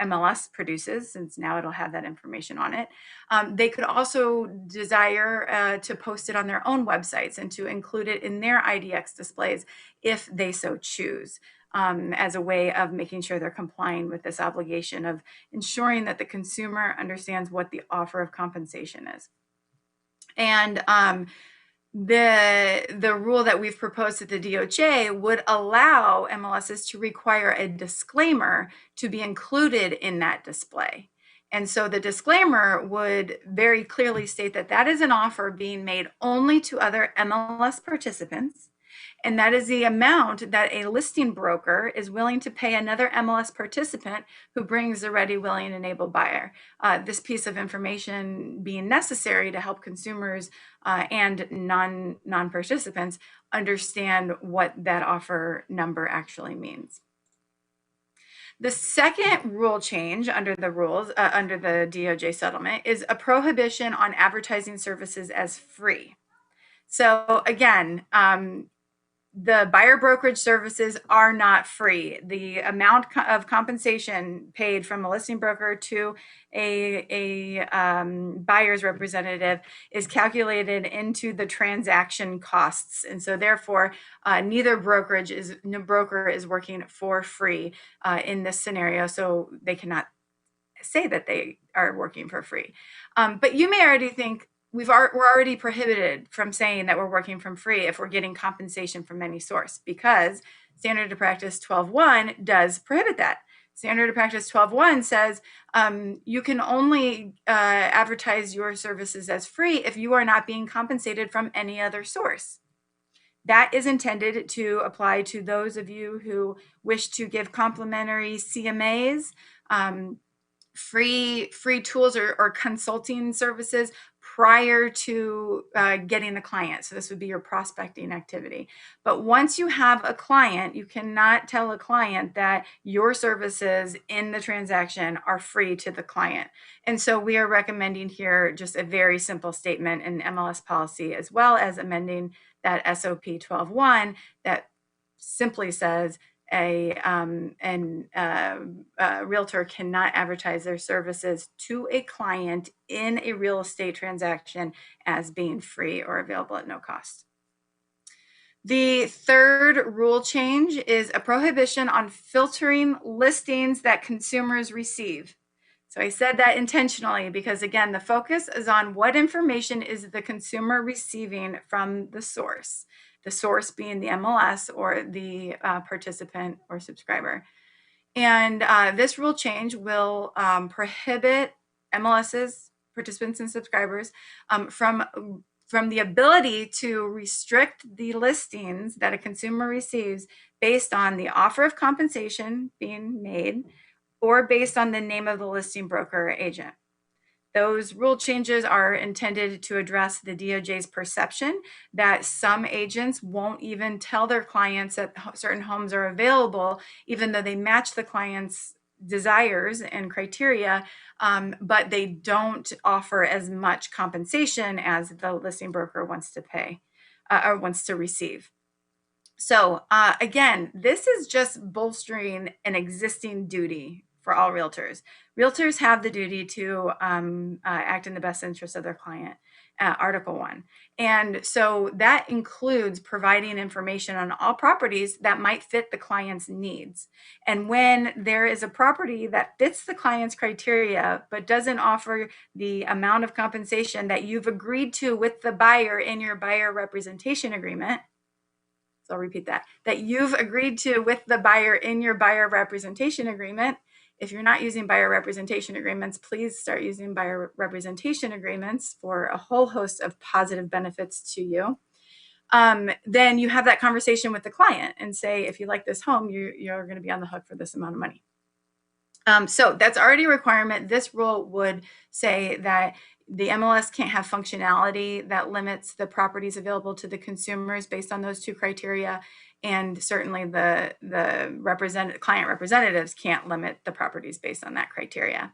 MLS produces, since now it'll have that information on it. They could also desire to post it on their own websites and to include it in their IDX displays if they so choose. As a way of making sure they're complying with this obligation of ensuring that the consumer understands what the offer of compensation is. And the rule that we've proposed at the DOJ would allow MLSs to require a disclaimer to be included in that display. And so the disclaimer would very clearly state that that is an offer being made only to other MLS participants, and that is the amount that a listing broker is willing to pay another MLS participant who brings a ready, willing, and able buyer. This piece of information being necessary to help consumers and non-participants understand what that offer number actually means. The second rule change under the rules, under the DOJ settlement, is a prohibition on advertising services as free. So again, the buyer brokerage services are not free. The amount of compensation paid from a listing broker to a buyer's representative is calculated into the transaction costs, and so therefore neither broker is working for free in this scenario. So they cannot say that they are working for free. But you may already think, we're already prohibited from saying that we're working from free if we're getting compensation from any source, because Standard of Practice 12.1 does prohibit that. Standard of Practice 12.1 says you can only advertise your services as free if you are not being compensated from any other source. That is intended to apply to those of you who wish to give complimentary CMAs, free tools or consulting services prior to getting the client. So this would be your prospecting activity. But once you have a client, you cannot tell a client that your services in the transaction are free to the client. And so we are recommending here just a very simple statement in MLS policy, as well as amending that SOP 12.1 that simply says a realtor cannot advertise their services to a client in a real estate transaction as being free or available at no cost. The third rule change is a prohibition on filtering listings that consumers receive. So I said that intentionally because, again, the focus is on what information is the consumer receiving from the source being the MLS or the participant or subscriber. And this rule change will prohibit MLSs, participants and subscribers, from the ability to restrict the listings that a consumer receives based on the offer of compensation being made or based on the name of the listing broker or agent. Those rule changes are intended to address the DOJ's perception that some agents won't even tell their clients that certain homes are available, even though they match the client's desires and criteria, but they don't offer as much compensation as the listing broker wants to pay or wants to receive. So again, this is just bolstering an existing duty for all realtors. Realtors have the duty to act in the best interest of their client, Article 1. And so that includes providing information on all properties that might fit the client's needs. And when there is a property that fits the client's criteria, but doesn't offer the amount of compensation that you've agreed to with the buyer in your buyer representation agreement, so I'll repeat that you've agreed to with the buyer in your buyer representation agreement. If you're not using buyer representation agreements, please start using buyer representation agreements for a whole host of positive benefits to you. Then you have that conversation with the client and say, if you like this home, you're going to be on the hook for this amount of money. So that's already a requirement. This rule would say that the MLS can't have functionality that limits the properties available to the consumers based on those two criteria. And certainly the client representatives can't limit the properties based on that criteria.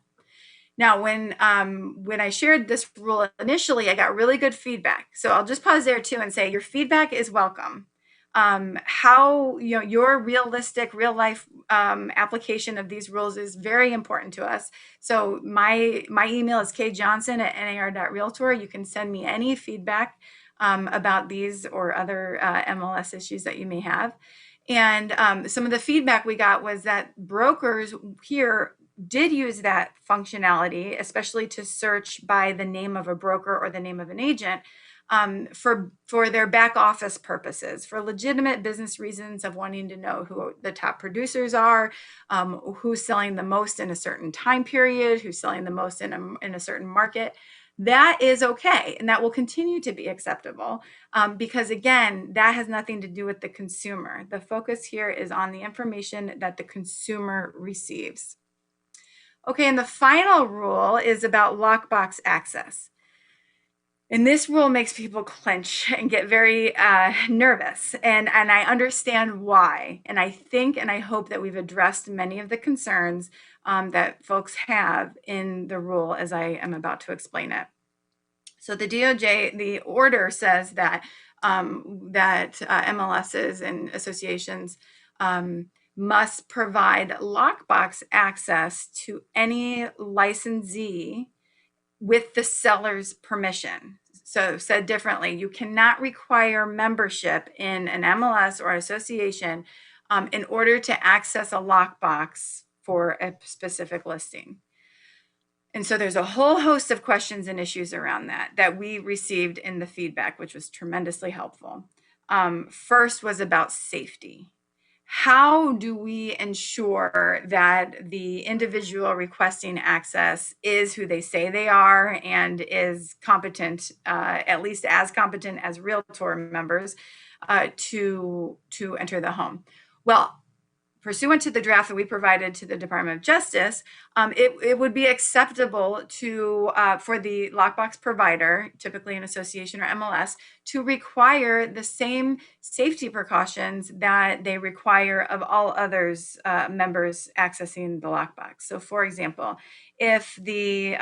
Now, when I shared this rule initially, I got really good feedback. So I'll just pause there too and say your feedback is welcome. How your realistic real life application of these rules is very important to us. So my email is kjohnson@nar.realtor. You can send me any feedback about these or other MLS issues that you may have. And some of the feedback we got was that brokers here did use that functionality, especially to search by the name of a broker or the name of an agent, for their back office purposes, for legitimate business reasons of wanting to know who the top producers are, who's selling the most in a certain time period, who's selling the most in a certain market. That is okay, and that will continue to be acceptable because, again, that has nothing to do with the consumer. The focus here is on the information that the consumer receives. Okay, and the final rule is about lockbox access. And this rule makes people clench and get very nervous. And I understand why. And I think and I hope that we've addressed many of the concerns that folks have in the rule as I am about to explain it. So the DOJ, the order says that, MLSs and associations must provide lockbox access to any licensee with the seller's permission. So said differently, you cannot require membership in an MLS or association in order to access a lockbox for a specific listing. And so there's a whole host of questions and issues around that we received in the feedback, which was tremendously helpful. First was about safety. How do we ensure that the individual requesting access is who they say they are and is competent, at least as competent as Realtor members, to enter the home? Well, pursuant to the draft that we provided to the Department of Justice, it would be acceptable for the lockbox provider, typically an association or MLS, to require the same safety precautions that they require of all others members accessing the lockbox. So, for example, if the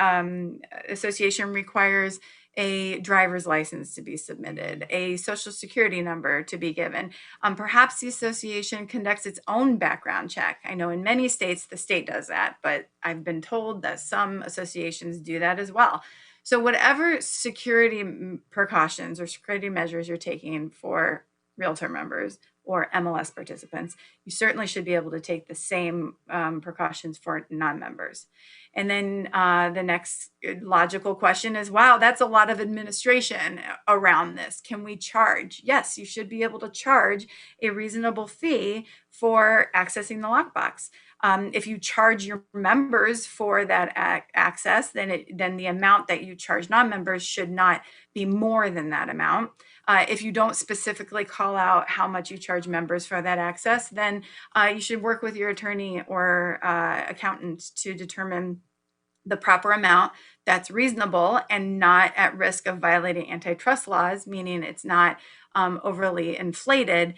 association requires a driver's license to be submitted, a social security number to be given. Perhaps the association conducts its own background check. I know in many states the state does that, but I've been told that some associations do that as well. So whatever security precautions or security measures you're taking for Realtor members or MLS participants, you certainly should be able to take the same precautions for non-members. And then the next logical question is, wow, that's a lot of administration around this. Can we charge? Yes, you should be able to charge a reasonable fee for accessing the lockbox. If you charge your members for that access, then the amount that you charge non-members should not be more than that amount. If you don't specifically call out how much you charge members for that access, then you should work with your attorney or accountant to determine the proper amount that's reasonable and not at risk of violating antitrust laws, meaning it's not overly inflated,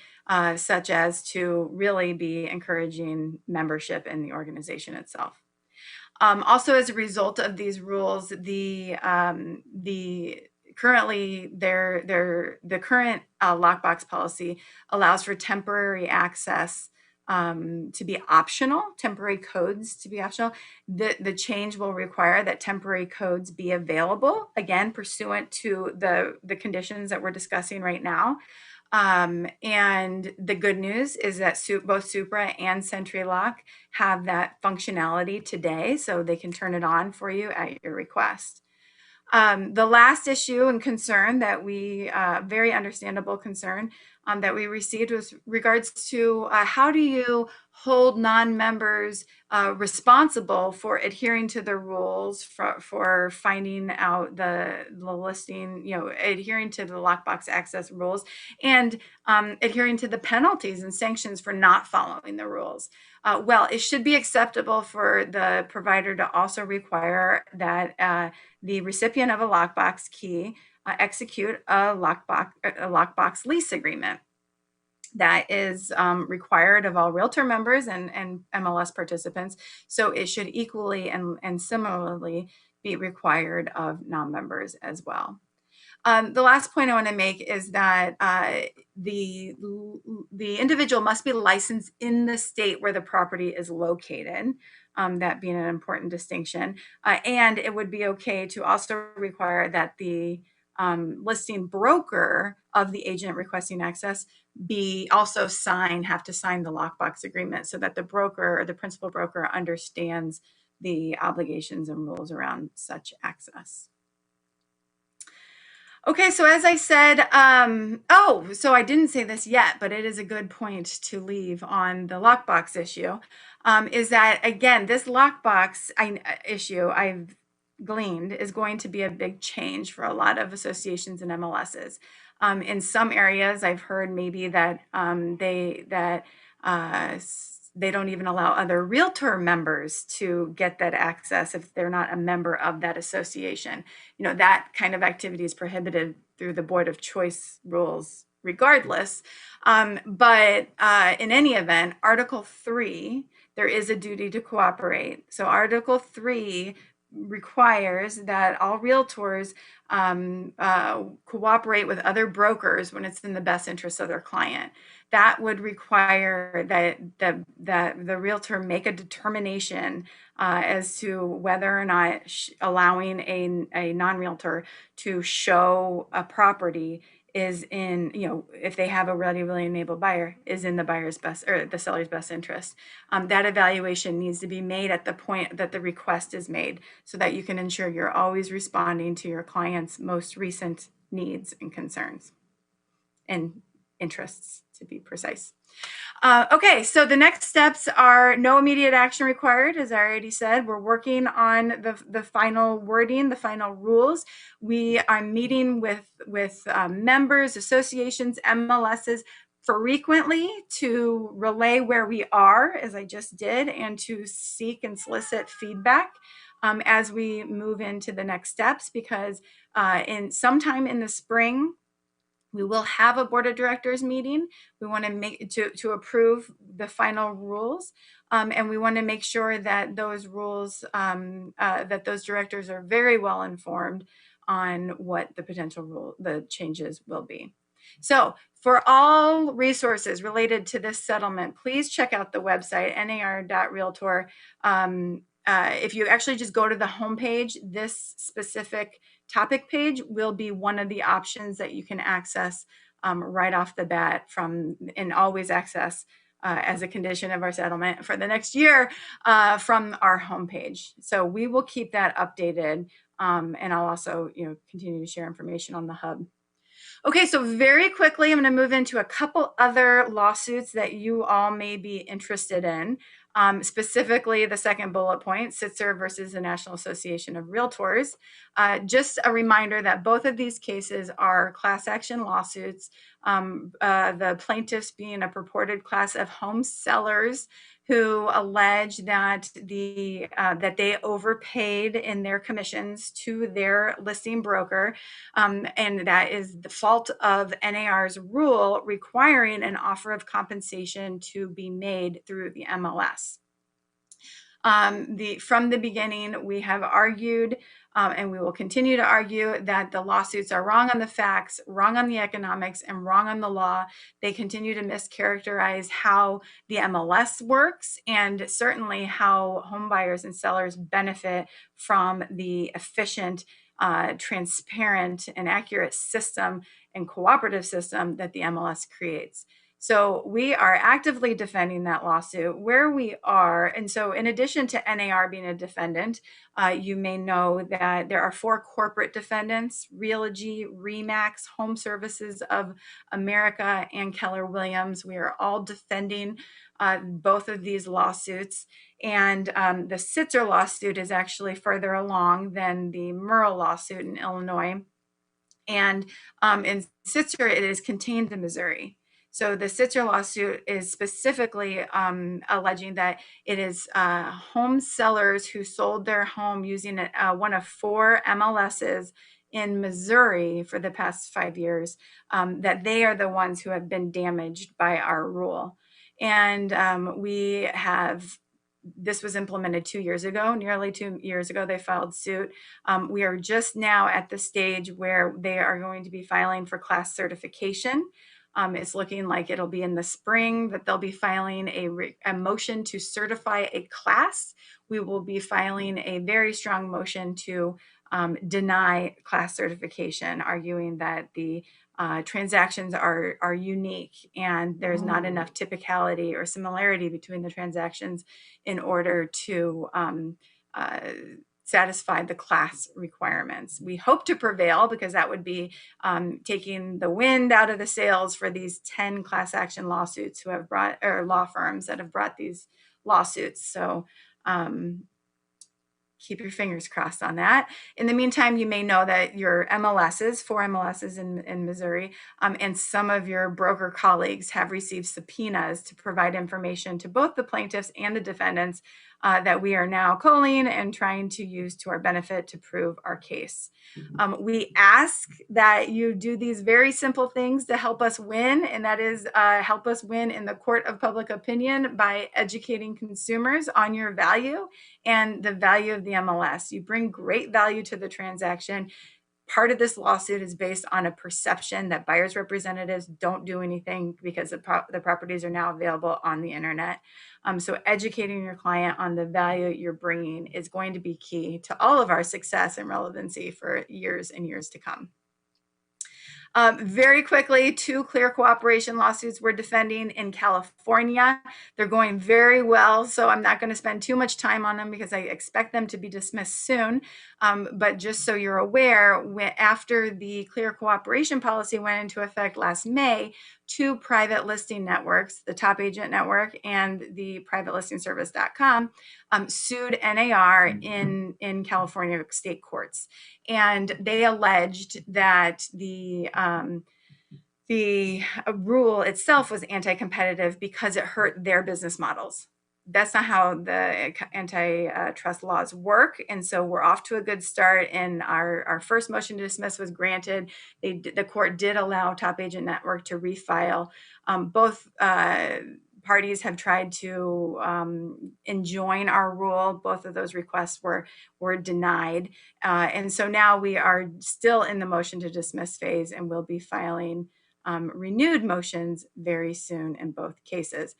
such as to really be encouraging membership in the organization itself. Also, as a result of these rules, the current lockbox policy allows for temporary access to be optional, temporary codes to be optional. The change will require that temporary codes be available, again, pursuant to the conditions that we're discussing right now. And the good news is that both Supra and SentryLock have that functionality today, so they can turn it on for you at your request. The last issue and concern that very understandable concern that we received was regards to how do you hold non-members responsible for adhering to the rules, for finding out the listing, adhering to the lockbox access rules, and adhering to the penalties and sanctions for not following the rules. Well, it should be acceptable for the provider to also require that the recipient of a lockbox key execute a lockbox lease agreement. That is required of all Realtor members and MLS participants. So it should equally and similarly be required of non-members as well. The last point I want to make is that the individual must be licensed in the state where the property is located, that being an important distinction. And it would be okay to also require that the listing broker of the agent requesting access have to sign the lockbox agreement so that the broker or the principal broker understands the obligations and rules around such access. Okay, so as I said, so I didn't say this yet, but it is a good point to leave on the lockbox issue, is that, again, this lockbox issue I've gleaned is going to be a big change for a lot of associations and MLSs. In some areas, I've heard maybe that they don't even allow other Realtor members to get that access if they're not a member of that association. That kind of activity is prohibited through the Board of Choice rules regardless. But in any event, Article 3, there is a duty to cooperate. So Article 3 requires that all Realtors cooperate with other brokers when it's in the best interest of their client. That would require that the Realtor make a determination as to whether or not allowing a non-Realtor to show a property is in, if they have a really enabled buyer, is in the buyer's best or the seller's best interest. That evaluation needs to be made at the point that the request is made so that you can ensure you're always responding to your client's most recent needs and concerns and interests, to be precise. Okay, so the next steps are no immediate action required. As I already said, we're working on the final wording, the final rules. We are meeting with members, associations, MLSs frequently to relay where we are, as I just did, and to seek and solicit feedback as we move into the next steps, because sometime in the spring, we will have a board of directors meeting. We want to make to approve the final rules, and we want to make sure that those rules, that those directors are very well informed on what the potential the changes will be. So for all resources related to this settlement, please check out the website, nar.realtor. If you actually just go to the homepage, this specific topic page will be one of the options that you can access right off the bat and always access as a condition of our settlement for the next year from our homepage. So we will keep that updated, and I'll also continue to share information on the hub. Okay, so very quickly, I'm going to move into a couple other lawsuits that you all may be interested in. Specifically, the second bullet point, Sitzer versus the National Association of Realtors. Just a reminder that both of these cases are class action lawsuits. The plaintiffs being a purported class of home sellers who allege that that they overpaid in their commissions to their listing broker, and that is the fault of NAR's rule requiring an offer of compensation to be made through the MLS. From the beginning, we have argued, and we will continue to argue, that the lawsuits are wrong on the facts, wrong on the economics, and wrong on the law. They continue to mischaracterize how the MLS works, and certainly how home buyers and sellers benefit from the efficient, transparent, and accurate system and cooperative system that the MLS creates. So we are actively defending that lawsuit where we are. And so in addition to NAR being a defendant, you may know that there are 4 corporate defendants: Realogy, Remax, Home Services of America, and Keller Williams. We are all defending both of these lawsuits. And the Sitzer lawsuit is actually further along than the Merle lawsuit in Illinois. And in Sitzer, it is contained in Missouri. So the Sitzer lawsuit is specifically alleging that it is home sellers who sold their home using one of 4 MLSs in Missouri for the past 5 years, that they are the ones who have been damaged by our rule. And this was implemented 2 years ago, nearly 2 years ago, they filed suit. We are just now at the stage where they are going to be filing for class certification. It's looking like it'll be in the spring that they'll be filing a motion to certify a class. We will be filing a very strong motion to deny class certification, arguing that the transactions are unique and there's not enough typicality or similarity between the transactions in order to satisfy the class requirements. We hope to prevail, because that would be taking the wind out of the sails for these 10 class action lawsuits or law firms that have brought these lawsuits. So keep your fingers crossed on that. In the meantime, you may know that your MLSs, 4 MLSs in Missouri, and some of your broker colleagues have received subpoenas to provide information to both the plaintiffs and the defendants that we are now culling and trying to use to our benefit to prove our case. We ask that you do these very simple things to help us win, and that is help us win in the court of public opinion by educating consumers on your value and the value of the MLS. You bring great value to the transaction. Part of this lawsuit is based on a perception that buyers' representatives don't do anything because the properties are now available on the internet. So educating your client on the value you're bringing is going to be key to all of our success and relevancy for years and years to come. Very quickly, 2 clear cooperation lawsuits we're defending in California. They're going very well, so I'm not going to spend too much time on them because I expect them to be dismissed soon. But just so you're aware, after the clear cooperation policy went into effect last May, 2 private listing networks, the Top Agent Network and the PrivateListingService.com, sued NAR in California state courts. And they alleged that the rule itself was anti-competitive because it hurt their business models. That's not how the antitrust laws work. And so we're off to a good start. And our first motion to dismiss was granted. The court did allow Top Agent Network to refile. Both parties have tried to enjoin our rule. Both of those requests were denied. And so now we are still in the motion to dismiss phase, and we'll be filing renewed motions very soon in both cases.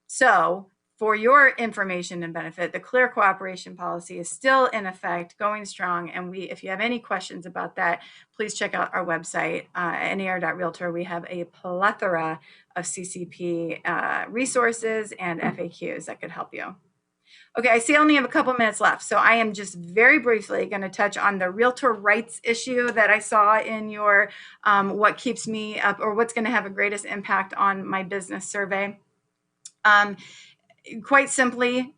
So for your information and benefit, the clear cooperation policy is still in effect, going strong. And if you have any questions about that, please check out our website, nar.realtor. We have a plethora of CCP resources and FAQs that could help you. Okay, I see I only have a couple minutes left, so I am just very briefly going to touch on the realtor rights issue that I saw in your what keeps me up, or what's going to have the greatest impact on my business survey. Quite simply,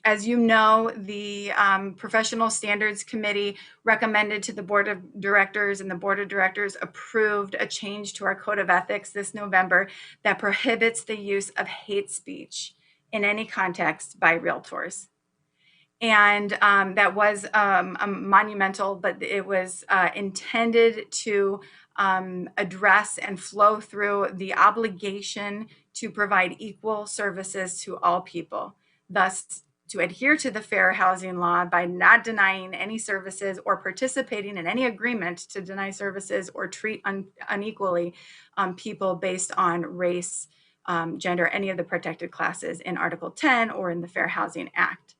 as you know, the Professional Standards Committee recommended to the Board of Directors, and the Board of Directors approved a change to our Code of Ethics this November that prohibits the use of hate speech in any context by realtors. And that was monumental, but it was intended to address and flow through the obligation to provide equal services to all people, thus to adhere to the fair housing law by not denying any services or participating in any agreement to deny services or treat unequally people based on race, gender, any of the protected classes in Article 10 or in the Fair Housing Act.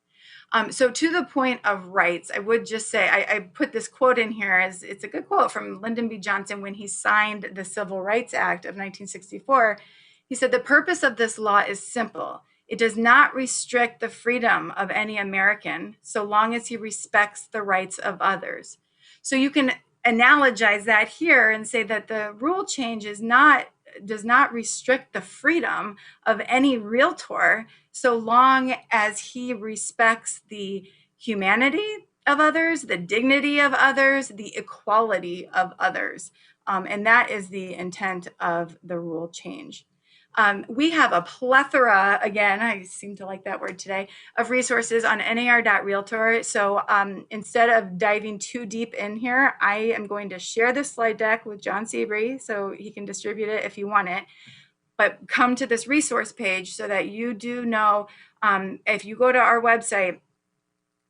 So to the point of rights, I would just say, I put this quote in here, as it's a good quote from Lyndon B. Johnson when he signed the Civil Rights Act of 1964. He said, "The purpose of this law is simple. It does not restrict the freedom of any American so long as he respects the rights of others." So you can analogize that here and say that the rule change does not restrict the freedom of any realtor so long as he respects the humanity of others, the dignity of others, the equality of others. And that is the intent of the rule change. We have a plethora, again, I seem to like that word today, of resources on nar.realtor. So instead of diving too deep in here, I am going to share this slide deck with John Seabury so he can distribute it if you want it. But come to this resource page so that you do know, if you go to our website,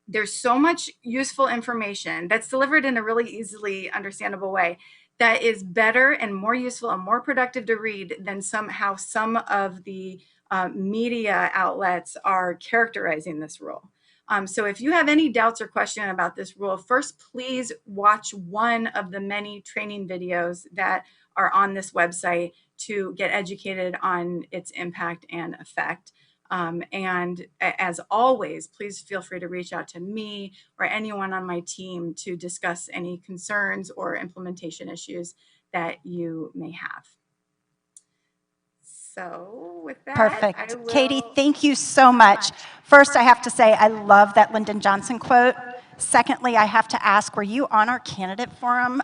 there's so much useful information that's delivered in a really easily understandable way that is better and more useful and more productive to read than somehow some of the media outlets are characterizing this rule. So if you have any doubts or questions about this rule, first, please watch one of the many training videos that are on this website to get educated on its impact and effect. And as always, please feel free to reach out to me or anyone on my team to discuss any concerns or implementation issues that you may have. So with that, Perfect. Katie, thank you so much. First, I have to say I love that Lyndon Johnson quote. Secondly, I have to ask, were you on our candidate forum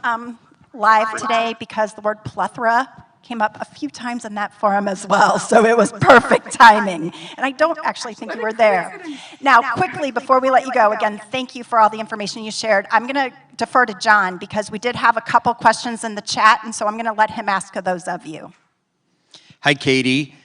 live today? Because the word plethora came up a few times in that forum as well, so it was perfect timing. And I don't actually think you were there. Now, quickly, before we let you go, again, thank you for all the information you shared. I'm going to defer to John because we did have a couple questions in the chat, and so I'm going to let him ask those of you. Hi, Katie.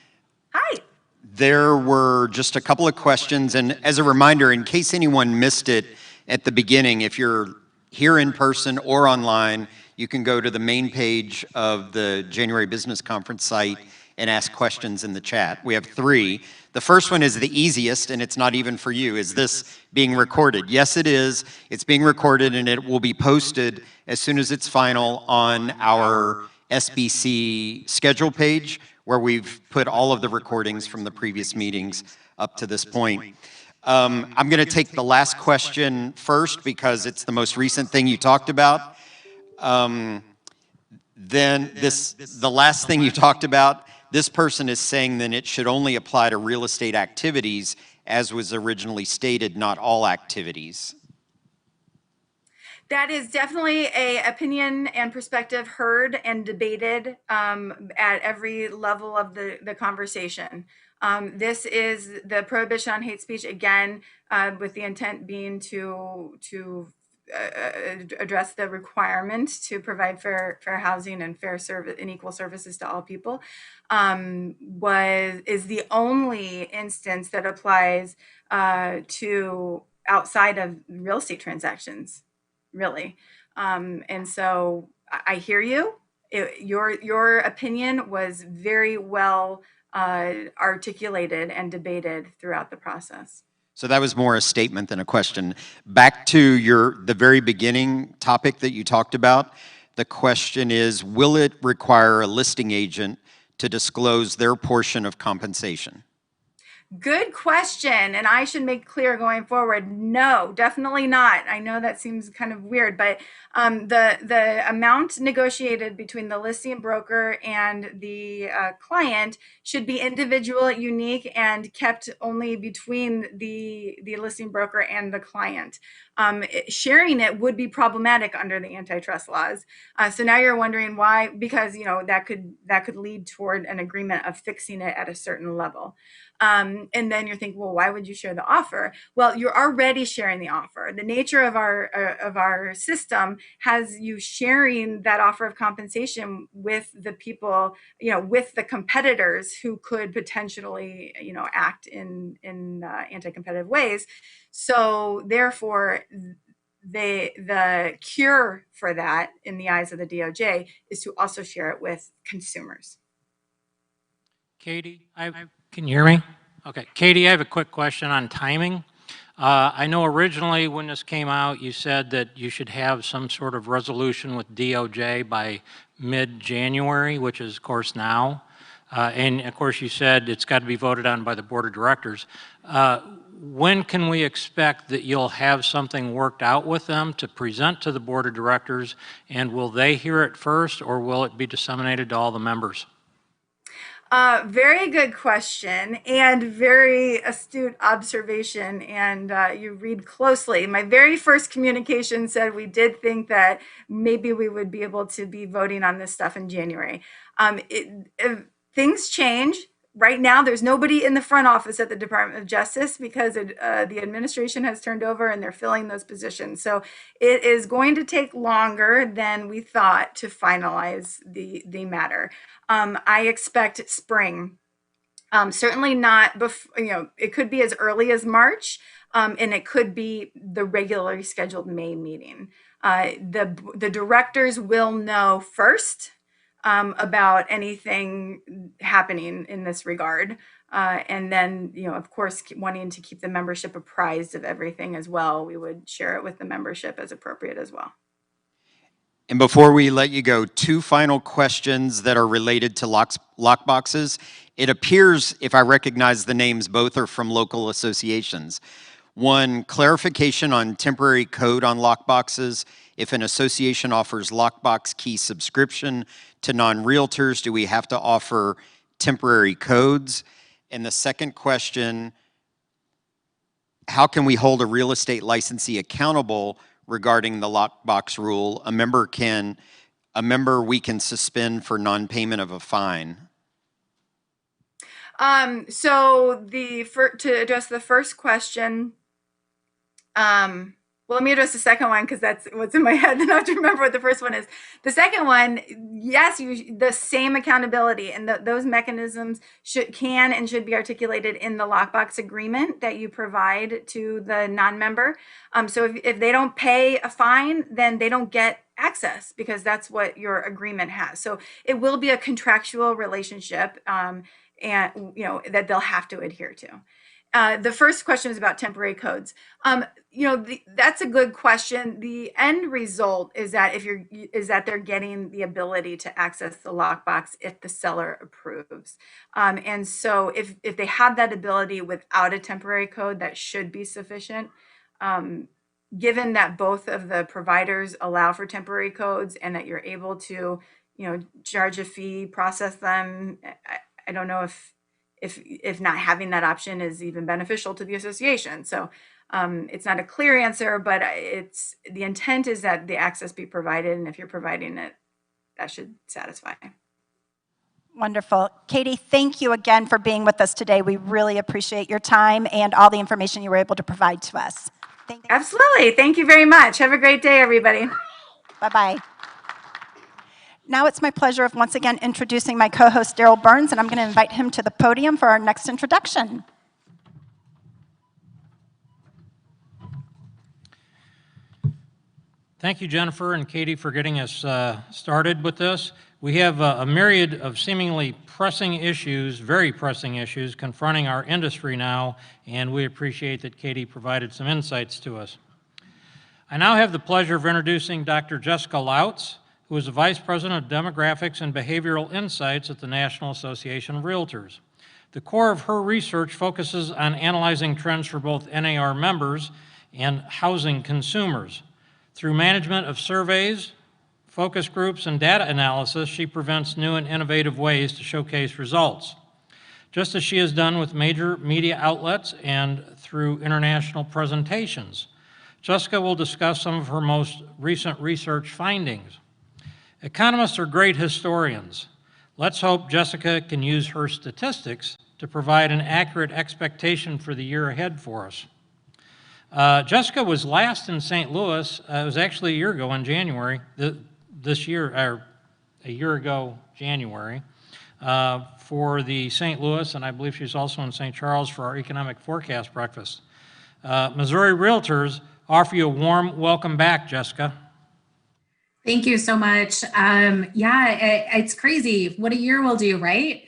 Hi. There were just a couple of questions, and as a reminder, in case anyone missed it at the beginning, if you're here in person or online, you can go to the main page of the January Business Conference site and ask questions in the chat. We have 3. The first one is the easiest, and it's not even for you. Is this being recorded? Yes, it is. It's being recorded, and it will be posted as soon as it's final on our SBC schedule page, where we've put all of the recordings from the previous meetings up to this point. I'm going to take the last question first because it's the most recent thing you talked about. Then the last thing you talked about, this person is saying that it should only apply to real estate activities as was originally stated, not all activities. That is definitely an opinion and perspective heard and debated at every level of the conversation. This is the prohibition on hate speech, again, with the intent being to address the requirement to provide fair housing and fair service and equal services to all people, is the only instance that applies to outside of real estate transactions, really. And so I hear you. Your opinion was very well articulated and debated throughout the process. So that was more a statement than a question. Back to the very beginning topic that you talked about, the question is, will it require a listing agent to disclose their portion of compensation? Good question, and I should make clear going forward, no, definitely not. I know that seems kind of weird, but the amount negotiated between the listing broker and the client should be individual, unique, and kept only between the listing broker and the client. Sharing it would be problematic under the antitrust laws. So now you're wondering why, because that could lead toward an agreement of fixing it at a certain level. And then you're thinking, well, why would you share the offer? Well, you're already sharing the offer. The nature of our system has you sharing that offer of compensation with the people, with the competitors who could potentially, act in anti-competitive ways. So therefore, the cure for that, in the eyes of the DOJ, is to also share it with consumers. Katie, can you hear me? Okay. Katie, I have a quick question on timing. I know originally when this came out, you said that you should have some sort of resolution with DOJ by mid-January, which is, of course, now. And, of course, you said it's got to be voted on by the Board of Directors. When can we expect that you'll have something worked out with them to present to the Board of Directors, and will they hear it first, or will it be disseminated to all the members? Very good question and very astute observation, and you read closely. My very first communication said we did think that maybe we would be able to be voting on this stuff in January. Things change. Right now, there's nobody in the front office at the Department of Justice because the administration has turned over and they're filling those positions. So it is going to take longer than we thought to finalize the matter. I expect spring. Certainly not before, it could be as early as March, and it could be the regularly scheduled May meeting. The directors will know first about anything happening in this regard. And then, of course, wanting to keep the membership apprised of everything as well, we would share it with the membership as appropriate as well. And before we let you go, 2 final questions that are related to lockboxes. It appears, if I recognize the names, both are from local associations. One, clarification on temporary code on lockboxes. If an association offers lockbox key subscription to non-realtors, do we have to offer temporary codes? And the second question, how can we hold a real estate licensee accountable regarding the lockbox rule? A member we can suspend for non-payment of a fine. So to address the first question, well, let me address the second one because that's what's in my head, and I have to remember what the first one is. The second one, yes, the same accountability, and those mechanisms can and should be articulated in the lockbox agreement that you provide to the non-member. So if they don't pay a fine, then they don't get access because that's what your agreement has. So it will be a contractual relationship, and that they'll have to adhere to. The first question is about temporary codes. That's a good question. The end result is that they're getting the ability to access the lockbox if the seller approves. And so if they have that ability without a temporary code, that should be sufficient. Given that both of the providers allow for temporary codes and that you're able to, charge a fee, process them, I don't know if not having that option is even beneficial to the association. So it's not a clear answer, but the intent is that the access be provided, and if you're providing it, that should satisfy. Wonderful. Katie, thank you again for being with us today. We really appreciate your time and all the information you were able to provide to us. Absolutely. Thank you very much. Have a great day, everybody. Bye-bye. Now it's my pleasure of once again introducing my co-host, Daryl Burns, and I'm going to invite him to the podium for our next introduction. Thank you, Jennifer and Katie, for getting us started with this. We have a myriad of seemingly pressing issues, very pressing issues, confronting our industry now, and we appreciate that Katie provided some insights to us. I now have the pleasure of introducing Dr. Jessica Lautz, who is the Vice President of Demographics and Behavioral Insights at the National Association of Realtors. The core of her research focuses on analyzing trends for both NAR members and housing consumers. Through management of surveys, focus groups, and data analysis, she presents new and innovative ways to showcase results, just as she has done with major media outlets and through international presentations. Jessica will discuss some of her most recent research findings. Economists are great historians. Let's hope Jessica can use her statistics to provide an accurate expectation for the year ahead for us. Jessica was last in St. Louis. It was actually a year ago in January, this year, or a year ago, January, for the St. Louis, and I believe she's also in St. Charles for our economic forecast breakfast. Missouri Realtors offer you a warm welcome back, Jessica. Thank you so much. It's crazy what a year will do, right?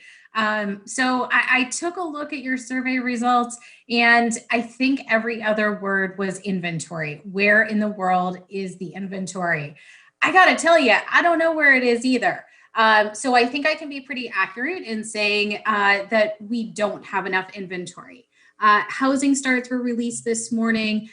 So I took a look at your survey results, and I think every other word was inventory. Where in the world is the inventory? I got to tell you, I don't know where it is either. So I think I can be pretty accurate in saying that we don't have enough inventory. Housing starts were released this morning.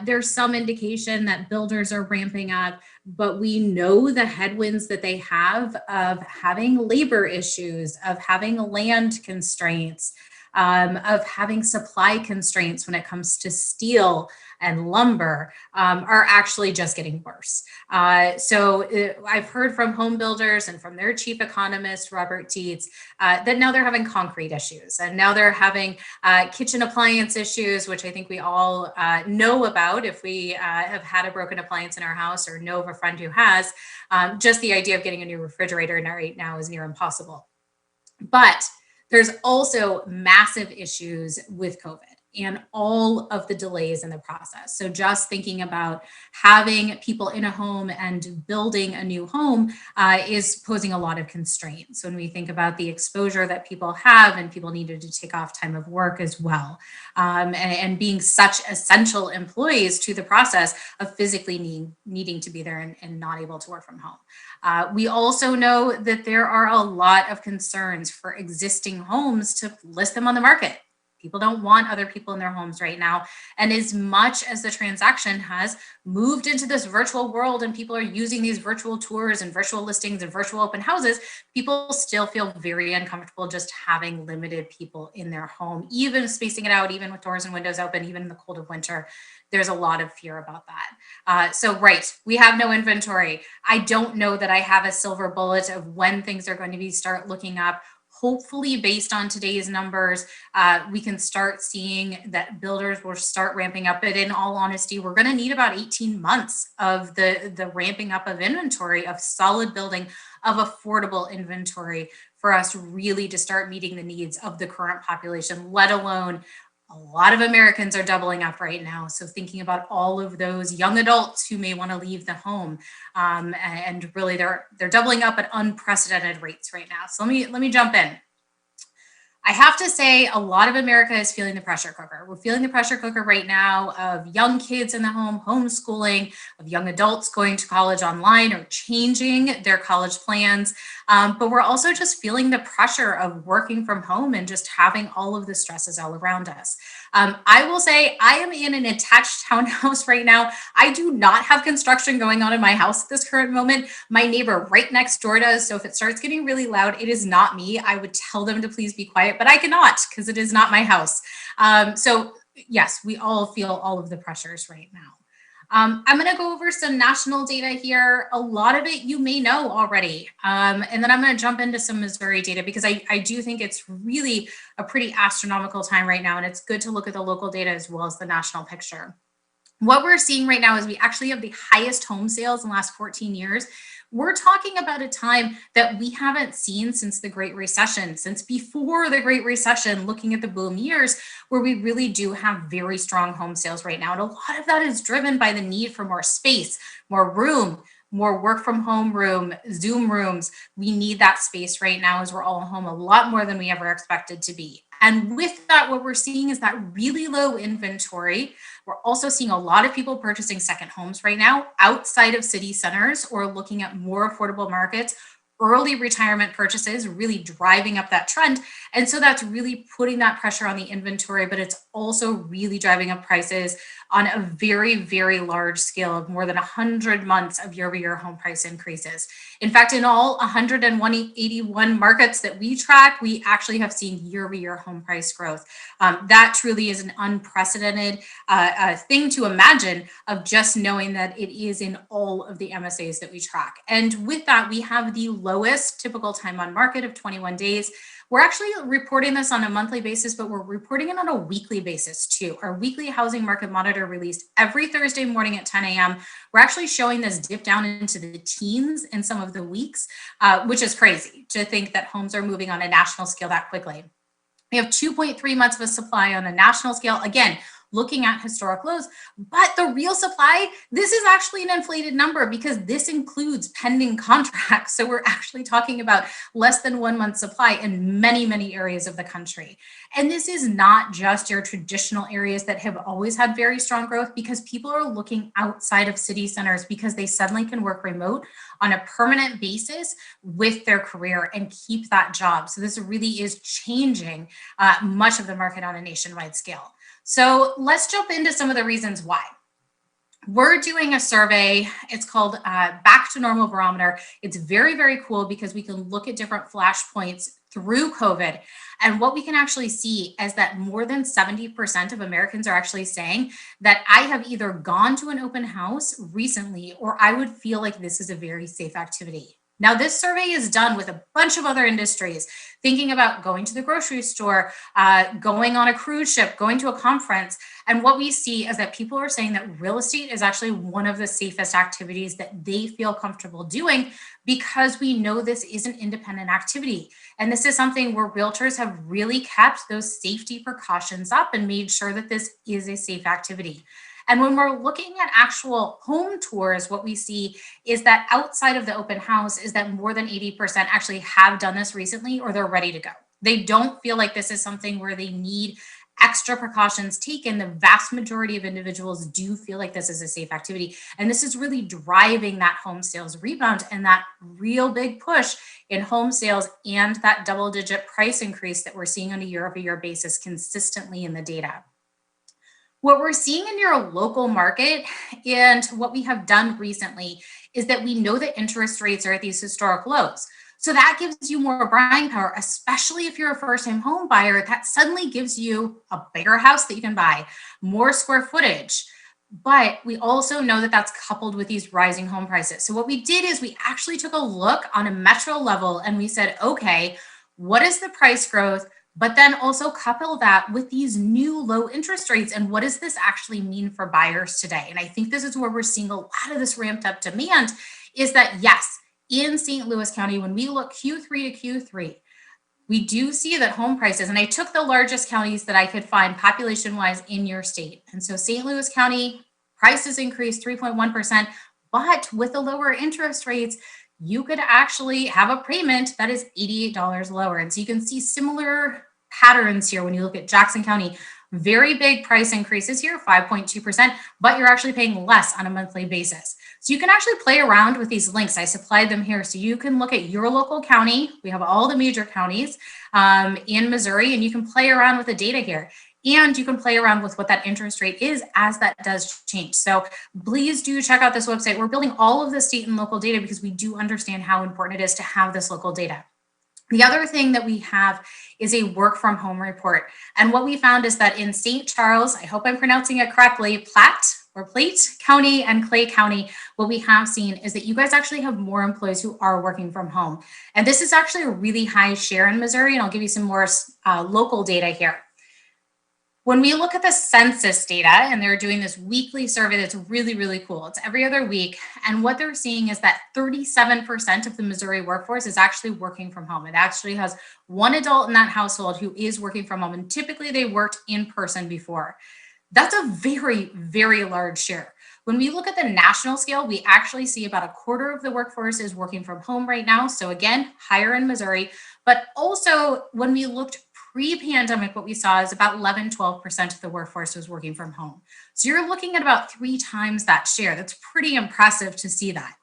There's some indication that builders are ramping up, but we know the headwinds that they have of having labor issues, of having land constraints, of having supply constraints when it comes to steel and lumber are actually just getting worse. So I've heard from home builders and from their chief economist, Robert Dietz, that now they're having concrete issues, and now they're having kitchen appliance issues, which I think we all know about if we have had a broken appliance in our house or know of a friend who has. Just the idea of getting a new refrigerator right now is near impossible. But there's also massive issues with COVID and all of the delays in the process. So just thinking about having people in a home and building a new home is posing a lot of constraints when we think about the exposure that people have, and people needed to take off time of work as well. And being such essential employees to the process of physically needing to be there and not able to work from home. We also know that there are a lot of concerns for existing homes to list them on the market. People don't want other people in their homes right now. And as much as the transaction has moved into this virtual world and people are using these virtual tours and virtual listings and virtual open houses, people still feel very uncomfortable just having limited people in their home, even spacing it out, even with doors and windows open, even in the cold of winter. There's a lot of fear about that. So we have no inventory. I don't know that I have a silver bullet of when things are going to start looking up. Hopefully, based on today's numbers, we can start seeing that builders will start ramping up. But in all honesty, we're going to need about 18 months of the ramping up of inventory, of solid building, of affordable inventory for us really to start meeting the needs of the current population, let alone a lot of Americans are doubling up right now. So thinking about all of those young adults who may want to leave the home, and really they're doubling up at unprecedented rates right now. So let me jump in. I have to say a lot of America is feeling the pressure cooker. We're feeling the pressure cooker right now of young kids in the home, homeschooling, of young adults going to college online or changing their college plans. But we're also just feeling the pressure of working from home and just having all of the stresses all around us. I will say I am in an attached townhouse right now. I do not have construction going on in my house at this current moment. My neighbor right next door does. So if it starts getting really loud, it is not me. I would tell them to please be quiet, but I cannot because it is not my house. So yes, we all feel all of the pressures right now. I'm going to go over some national data here. A lot of it you may know already. And then I'm going to jump into some Missouri data because I do think it's really a pretty astronomical time right now. And it's good to look at the local data as well as the national picture. What we're seeing right now is we actually have the highest home sales in the last 14 years. We're talking about a time that we haven't seen since the Great Recession, since before the Great Recession, looking at the boom years, where we really do have very strong home sales right now. And a lot of that is driven by the need for more space, more room, more work from home room, Zoom rooms. We need that space right now as we're all home a lot more than we ever expected to be. And with that, what we're seeing is that really low inventory. We're also seeing a lot of people purchasing second homes right now outside of city centers or looking at more affordable markets. Early retirement purchases really driving up that trend. And so that's really putting that pressure on the inventory, but it's also really driving up prices on a very, very large scale of more than 100 months of year-over-year home price increases. In fact, in all 181 markets that we track, we actually have seen year-over-year home price growth. That truly is an unprecedented thing to imagine, of just knowing that it is in all of the MSAs that we track. And with that, we have the lowest typical time on market of 21 days. We're actually reporting this on a monthly basis, but we're reporting it on a weekly basis too. Our weekly housing market monitor released every Thursday morning at 10 a.m. We're actually showing this dip down into the teens in some of the weeks, which is crazy to think that homes are moving on a national scale that quickly. We have 2.3 months of a supply on a national scale. Again, looking at historic lows, but the real supply, this is actually an inflated number because this includes pending contracts. So we're actually talking about less than 1 month supply in many, many areas of the country. And this is not just your traditional areas that have always had very strong growth, because people are looking outside of city centers because they suddenly can work remote on a permanent basis with their career and keep that job. So this really is changing much of the market on a nationwide scale. So let's jump into some of the reasons why. We're doing a survey. It's called Back to Normal Barometer. It's very, very cool because we can look at different flashpoints through COVID. And what we can actually see is that more than 70% of Americans are actually saying that I have either gone to an open house recently, or I would feel like this is a very safe activity. Now, this survey is done with a bunch of other industries, thinking about going to the grocery store, going on a cruise ship, going to a conference. And what we see is that people are saying that real estate is actually one of the safest activities that they feel comfortable doing, because we know this is an independent activity. And this is something where realtors have really kept those safety precautions up and made sure that this is a safe activity. And when we're looking at actual home tours, what we see is that outside of the open house is that more than 80% actually have done this recently, or they're ready to go. They don't feel like this is something where they need extra precautions taken. The vast majority of individuals do feel like this is a safe activity. And this is really driving that home sales rebound and that real big push in home sales and that double-digit price increase that we're seeing on a year-over-year basis consistently in the data. What we're seeing in your local market and what we have done recently is that we know that interest rates are at these historic lows. So that gives you more buying power, especially if you're a first-time home buyer. That suddenly gives you a bigger house that you can buy, more square footage. But we also know that that's coupled with these rising home prices. So what we did is we actually took a look on a metro level and we said, okay, what is the price growth? But then also couple that with these new low interest rates. And what does this actually mean for buyers today? And I think this is where we're seeing a lot of this ramped up demand, is that yes, in St. Louis County, when we look Q3 to Q3, we do see that home prices, and I took the largest counties that I could find population-wise in your state. And so St. Louis County, prices increased 3.1%, but with the lower interest rates, you could actually have a payment that is $88 lower. And so you can see similar patterns here when you look at Jackson County. Very big price increases here, 5.2%, but you're actually paying less on a monthly basis. So you can actually play around with these links. I supplied them here. So you can look at your local county. We have all the major counties in Missouri, and you can play around with the data here. And you can play around with what that interest rate is as that does change. So please do check out this website. We're building all of the state and local data because we do understand how important it is to have this local data. The other thing that we have is a work from home report. And what we found is that in St. Charles, I hope I'm pronouncing it correctly, Plate County and Clay County, what we have seen is that you guys actually have more employees who are working from home. And this is actually a really high share in Missouri. And I'll give you some more local data here. When we look at the census data, and they're doing this weekly survey that's really, really cool. It's every other week. And what they're seeing is that 37% of the Missouri workforce is actually working from home. It actually has one adult in that household who is working from home. And typically they worked in person before. That's a very, very large share. When we look at the national scale, we actually see about a quarter of the workforce is working from home right now. So again, higher in Missouri. But also when we looked pre-pandemic, what we saw is about 11-12% of the workforce was working from home. So you're looking at about 3 times that share. That's pretty impressive to see that.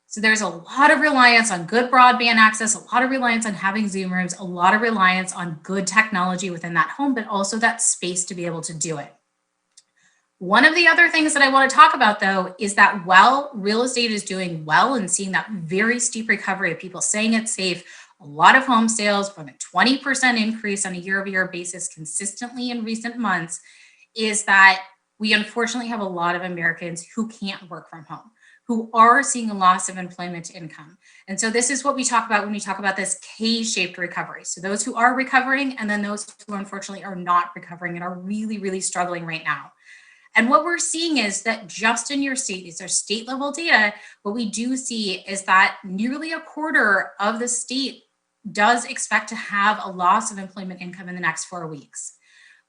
So there's a lot of reliance on good broadband access, a lot of reliance on having Zoom rooms, a lot of reliance on good technology within that home, but also that space to be able to do it. One of the other things that I want to talk about, though, is that while real estate is doing well and seeing that very steep recovery of people saying it's safe, a lot of home sales from a 20% increase on a year-over-year basis consistently in recent months, is that we unfortunately have a lot of Americans who can't work from home, who are seeing a loss of employment income. And so this is what we talk about when we talk about this K-shaped recovery. So those who are recovering, and then those who unfortunately are not recovering and are really, really struggling right now. And what we're seeing is that just in your state, these are state level data, what we do see is that nearly a quarter of the state does expect to have a loss of employment income in the next 4 weeks.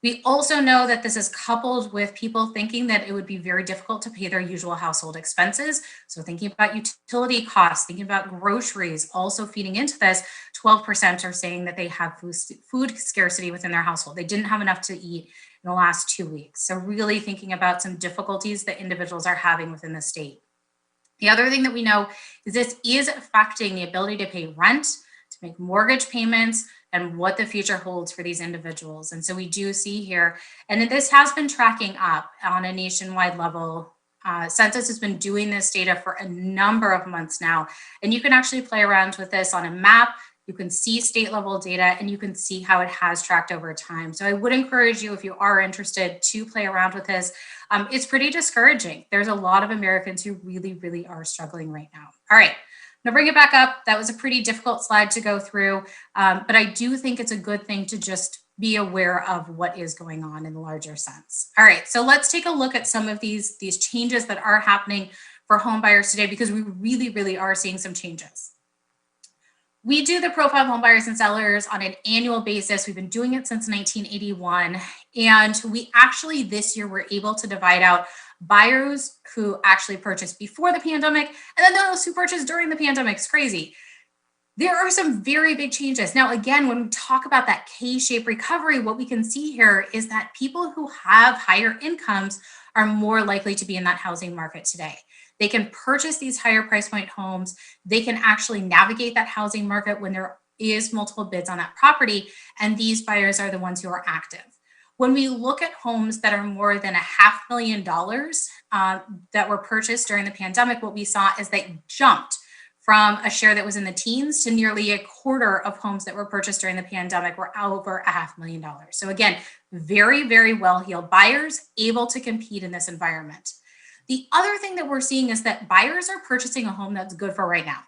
We also know that this is coupled with people thinking that it would be very difficult to pay their usual household expenses. So thinking about utility costs, thinking about groceries, also feeding into this, 12% are saying that they have food scarcity within their household. They didn't have enough to eat in the last 2 weeks. So really thinking about some difficulties that individuals are having within the state. The other thing that we know is this is affecting the ability to pay rent, to make mortgage payments, and what the future holds for these individuals. And so we do see here, and this has been tracking up on a nationwide level. Census has been doing this data for a number of months now, and you can actually play around with this on a map. You can see state level data, and you can see how it has tracked over time. So I would encourage you, if you are interested, to play around with this. It's pretty discouraging. There's a lot of Americans who really, really are struggling right now. All right. Now bring it back up. That was a pretty difficult slide to go through, but I do think it's a good thing to just be aware of what is going on in the larger sense. All right, so let's take a look at some of these changes that are happening for home buyers today, because we really, really are seeing some changes. We do the profile of home buyers and sellers on an annual basis. We've been doing it since 1981. And we actually this year were able to divide out buyers who actually purchased before the pandemic, and then those who purchased during the pandemic. It's crazy. There are some very big changes. Now, again, when we talk about that K-shaped recovery, what we can see here is that people who have higher incomes are more likely to be in that housing market today. They can purchase these higher price point homes. They can actually navigate that housing market when there is multiple bids on that property. And these buyers are the ones who are active. When we look at homes that are more than $500,000 that were purchased during the pandemic, what we saw is they jumped from a share that was in the teens to nearly a quarter of homes that were purchased during the pandemic were over $500,000. So again, very, very well-heeled buyers able to compete in this environment. The other thing that we're seeing is that buyers are purchasing a home that's good for right now.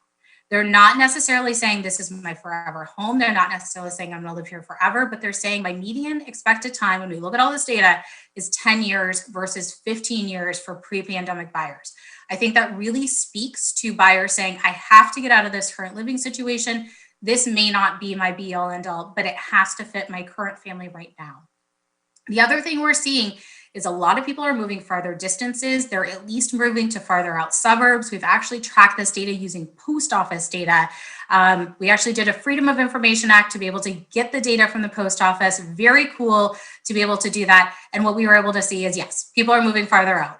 They're not necessarily saying this is my forever home. They're not necessarily saying I'm going to live here forever, but they're saying my median expected time, when we look at all this data, is 10 years versus 15 years for pre-pandemic buyers. I think that really speaks to buyers saying, I have to get out of this current living situation. This may not be my be all end all, but it has to fit my current family right now. The other thing we're seeing is a lot of people are moving farther distances. They're at least moving to farther out suburbs. We've actually tracked this data using post office data. We actually did a Freedom of Information Act to be able to get the data from the post office. Very cool to be able to do that. And what we were able to see is, yes, people are moving farther out.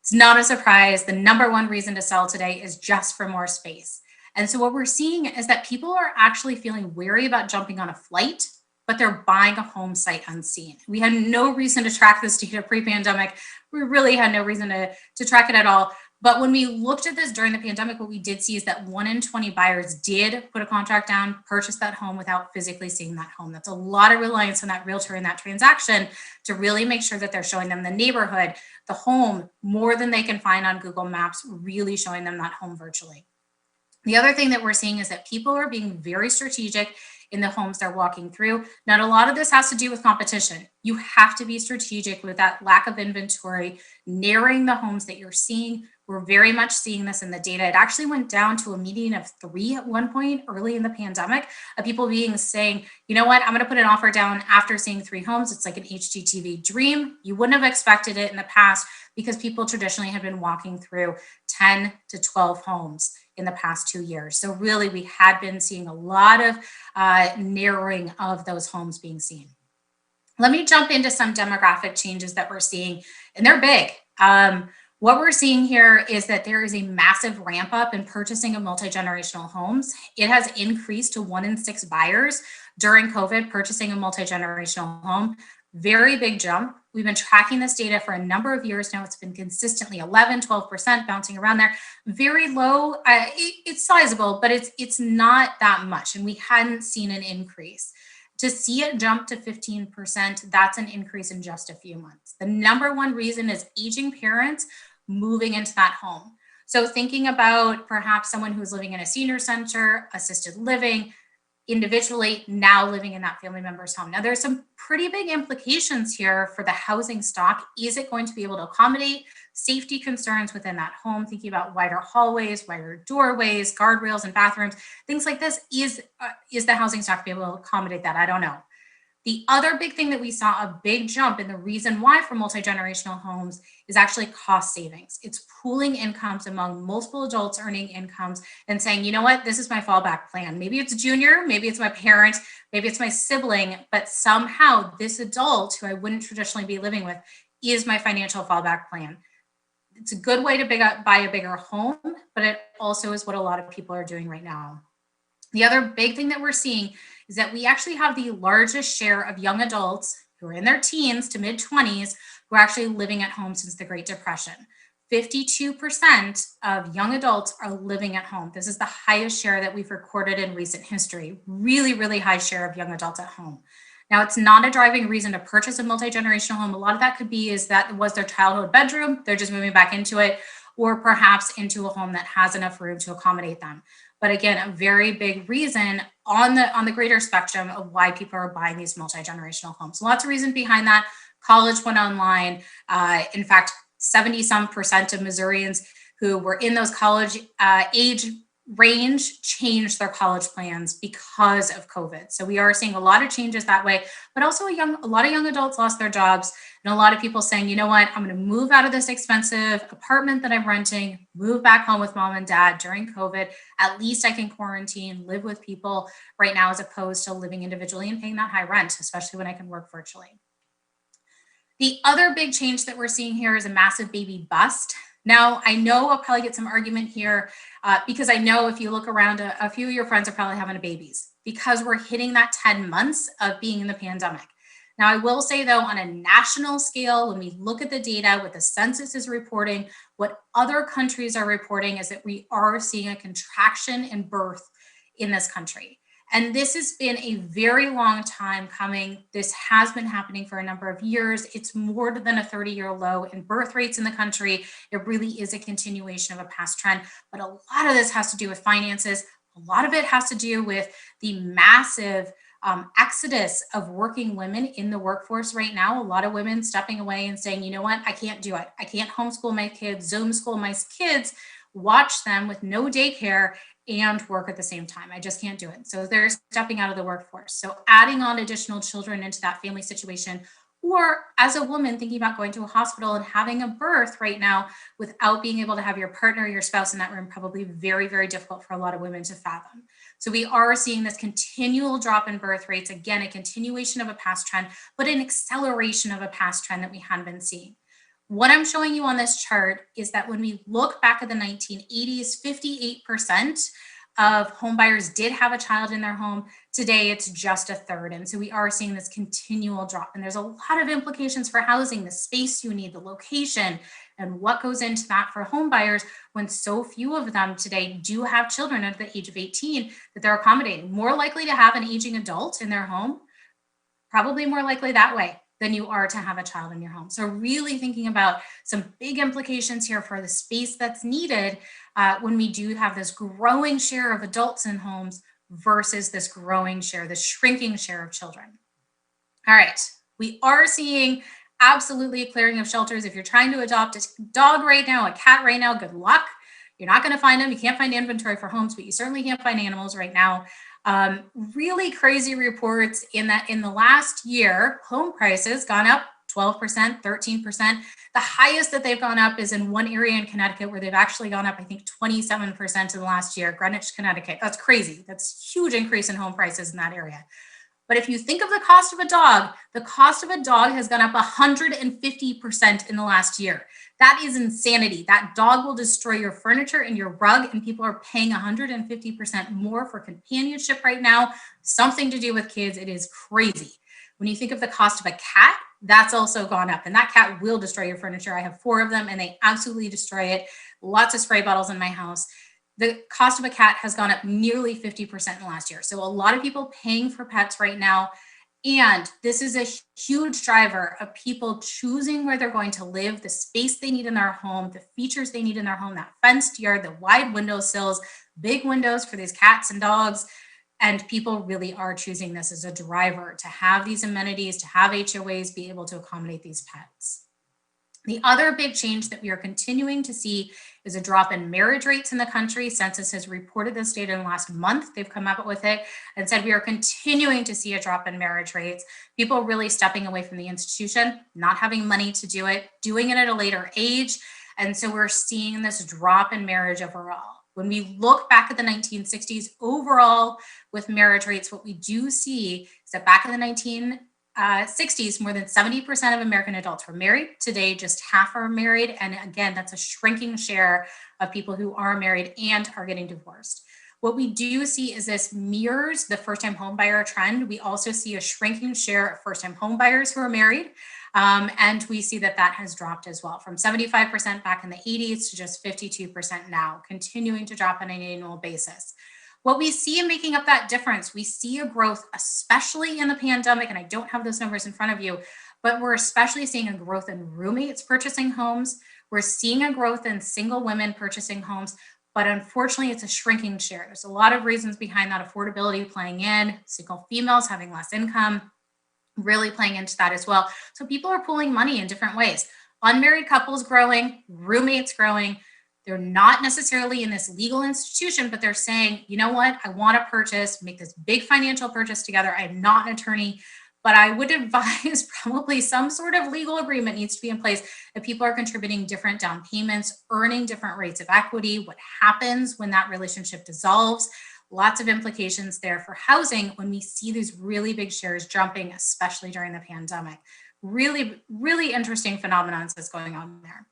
It's not a surprise. The number one reason to sell today is just for more space. And so what we're seeing is that people are actually feeling wary about jumping on a flight, but they're buying a home sight unseen. We had no reason to track this data pre-pandemic. We really had no reason to track it at all. But when we looked at this during the pandemic, what we did see is that 1 in 20 buyers did put a contract down, purchase that home without physically seeing that home. That's a lot of reliance on that realtor in that transaction to really make sure that they're showing them the neighborhood, the home, more than they can find on Google Maps, really showing them that home virtually. The other thing that we're seeing is that people are being very strategic in the homes they're walking through. Now, a lot of this has to do with competition. You have to be strategic with that lack of inventory, narrowing the homes that you're seeing. We're very much seeing this in the data. It actually went down to a median of 3 at one point early in the pandemic of people saying, you know what, I'm going to put an offer down after seeing 3 homes. It's like an HGTV dream. You wouldn't have expected it in the past because people traditionally have been walking through 10 to 12 homes in the past 2 years. So really, we had been seeing a lot of narrowing of those homes being seen. Let me jump into some demographic changes that we're seeing, and they're big. What we're seeing here is that there is a massive ramp up in purchasing of multi-generational homes. It has increased to 1 in 6 buyers during COVID purchasing a multi-generational home. Very big jump. We've been tracking this data for a number of years now. It's been consistently 11, 12%, bouncing around there. Very low. It's sizable, but it's not that much, and we hadn't seen an increase. To see it jump to 15%, that's an increase in just a few months. The number one reason is aging parents moving into that home. So thinking about perhaps someone who's living in a senior center, assisted living, individually now living in that family member's home. Now, there's some pretty big implications here for the housing stock. Is it going to be able to accommodate safety concerns within that home? Thinking about wider hallways, wider doorways, guardrails and bathrooms, things like this. Is the housing stock be able to accommodate that? I don't know. The other big thing that we saw a big jump in the reason why for multi-generational homes is actually cost savings. It's pooling incomes among multiple adults earning incomes and saying, you know what, this is my fallback plan. Maybe it's junior, maybe it's my parent, maybe it's my sibling, but somehow this adult who I wouldn't traditionally be living with is my financial fallback plan. It's a good way to buy a bigger home, but it also is what a lot of people are doing right now. The other big thing that we're seeing is that we actually have the largest share of young adults who are in their teens to mid-20s who are actually living at home since the Great Depression. 52% of young adults are living at home. This is the highest share that we've recorded in recent history. Really, really high share of young adults at home. Now, it's not a driving reason to purchase a multi-generational home. A lot of that could be is that was their childhood bedroom, they're just moving back into it, or perhaps into a home that has enough room to accommodate them. But again, a very big reason on the greater spectrum of why people are buying these multi-generational homes. Lots of reasons behind that. College went online. In fact, 70% of Missourians who were in those college age range changed their college plans because of COVID. So we are seeing a lot of changes that way, but also a lot of young adults lost their jobs, and a lot of people saying, you know what, I'm going to move out of this expensive apartment that I'm renting, move back home with mom and dad during COVID. At least I can quarantine, live with people right now, as opposed to living individually and paying that high rent, especially when I can work virtually. The other big change that we're seeing here is a massive baby bust. Now, I know I'll probably get some argument here because I know if you look around, a few of your friends are probably having babies because we're hitting that 10 months of being in the pandemic. Now, I will say, though, on a national scale, when we look at the data, what the census is reporting, what other countries are reporting is that we are seeing a contraction in birth in this country. And this has been a very long time coming. This has been happening for a number of years. It's more than a 30-year low in birth rates in the country. It really is a continuation of a past trend. But a lot of this has to do with finances. A lot of it has to do with the massive exodus of working women in the workforce right now. A lot of women stepping away and saying, you know what, I can't do it. I can't homeschool my kids, Zoom school my kids, watch them with no daycare and work at the same time. I just can't do it. So they're stepping out of the workforce. So adding on additional children into that family situation, or as a woman thinking about going to a hospital and having a birth right now without being able to have your partner or your spouse in that room, probably very, very difficult for a lot of women to fathom. So we are seeing this continual drop in birth rates. Again, a continuation of a past trend, but an acceleration of a past trend that we hadn't been seeing. What I'm showing you on this chart is that when we look back at the 1980s, 58% of homebuyers did have a child in their home. Today, it's just a third. And so we are seeing this continual drop. And there's a lot of implications for housing, the space you need, the location, and what goes into that for homebuyers when so few of them today do have children under the age of 18 that they're accommodating. More likely to have an aging adult in their home, probably more likely that way than you are to have a child in your home. So really thinking about some big implications here for the space that's needed when we do have this growing share of adults in homes versus this growing share, this shrinking share of children. All right, we are seeing absolutely a clearing of shelters. If you're trying to adopt a dog right now, a cat right now, good luck. You're not going to find them. You can't find inventory for homes, but you certainly can't find animals right now. Really crazy reports in that in the last year, home prices gone up 12%, 13%. The highest that they've gone up is in one area in Connecticut where they've actually gone up, I think, 27% in the last year, Greenwich, Connecticut. That's crazy. That's a huge increase in home prices in that area. But if you think of the cost of a dog, the cost of a dog has gone up 150% in the last year. That is insanity. That dog will destroy your furniture and your rug, and people are paying 150% more for companionship right now. Something to do with kids. It is crazy. When you think of the cost of a cat, that's also gone up, and that cat will destroy your furniture. I have 4 of them, and they absolutely destroy it. Lots of spray bottles in my house. The cost of a cat has gone up nearly 50% in the last year. So a lot of people paying for pets right now. And this is a huge driver of people choosing where they're going to live, the space they need in their home, the features they need in their home, that fenced yard, the wide windowsills, big windows for these cats and dogs. And people really are choosing this as a driver to have these amenities, to have HOAs be able to accommodate these pets. The other big change that we are continuing to see is a drop in marriage rates in the country. Census has reported this data in the last month. They've come up with it and said we are continuing to see a drop in marriage rates. People really stepping away from the institution, not having money to do it, doing it at a later age. And so we're seeing this drop in marriage overall. When we look back at the 1960s overall with marriage rates, what we do see is that back in the 1960s, more than 70% of American adults were married. Today, just half are married. And again, that's a shrinking share of people who are married and are getting divorced. What we do see is this mirrors the first-time homebuyer trend. We also see a shrinking share of first-time homebuyers who are married. And we see that that has dropped as well from 75% back in the 80s to just 52% now, continuing to drop on an annual basis. What we see in making up that difference, we see a growth, especially in the pandemic, and I don't have those numbers in front of you, but we're especially seeing a growth in roommates purchasing homes. We're seeing a growth in single women purchasing homes, but unfortunately it's a shrinking share. There's a lot of reasons behind that, affordability playing in, single females having less income, really playing into that as well. So people are pulling money in different ways. Unmarried couples growing, roommates growing. They're not necessarily in this legal institution, but they're saying, you know what, I want to purchase, make this big financial purchase together. I'm not an attorney, but I would advise probably some sort of legal agreement needs to be in place that people are contributing different down payments, earning different rates of equity, what happens when that relationship dissolves. Lots of implications there for housing when we see these really big shares jumping, especially during the pandemic. Really, really interesting phenomenon that's going on there.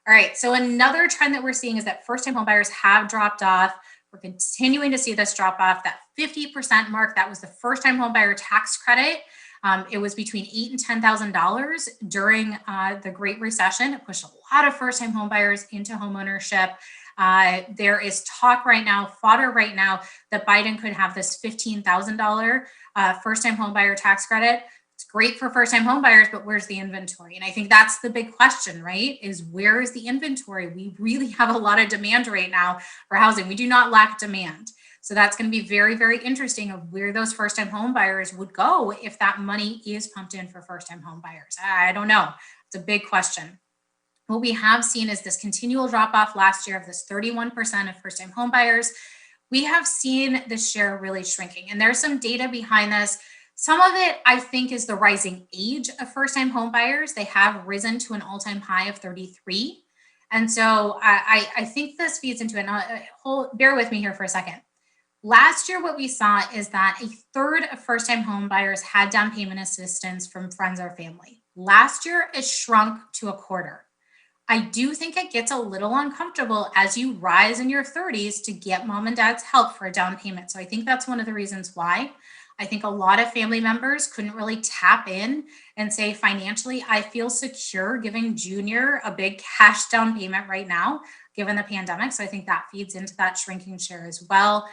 All right, so another trend that we're seeing is that first-time homebuyers have dropped off. We're continuing to see this drop off. That 50% mark, that was the first-time homebuyer tax credit. It was between $8,000 and $10,000 during the Great Recession. It pushed a lot of first-time homebuyers into homeownership. There is talk right now, fodder right now, that Biden could have this $15,000 first-time homebuyer tax credit. It's great for first-time homebuyers, but where's the inventory? And I think that's the big question, right? Is where is the inventory? We really have a lot of demand right now for housing. We do not lack demand. So that's going to be very, very interesting of where those first-time homebuyers would go if that money is pumped in for first-time homebuyers. I don't know. It's a big question. What we have seen is this continual drop-off last year of this 31% of first-time homebuyers. We have seen this share really shrinking. And there's some data behind this. Some of it, I think, is the rising age of first-time homebuyers. They have risen to an all-time high of 33. And so I think this feeds into it. Bear with me here for a second. Last year, what we saw is that a third of first-time homebuyers had down payment assistance from friends or family. Last year, it shrunk to a quarter. I do think it gets a little uncomfortable as you rise in your 30s to get mom and dad's help for a down payment. So I think that's one of the reasons why. I think a lot of family members couldn't really tap in and say financially, I feel secure giving Junior a big cash down payment right now, given the pandemic. So I think that feeds into that shrinking share as well.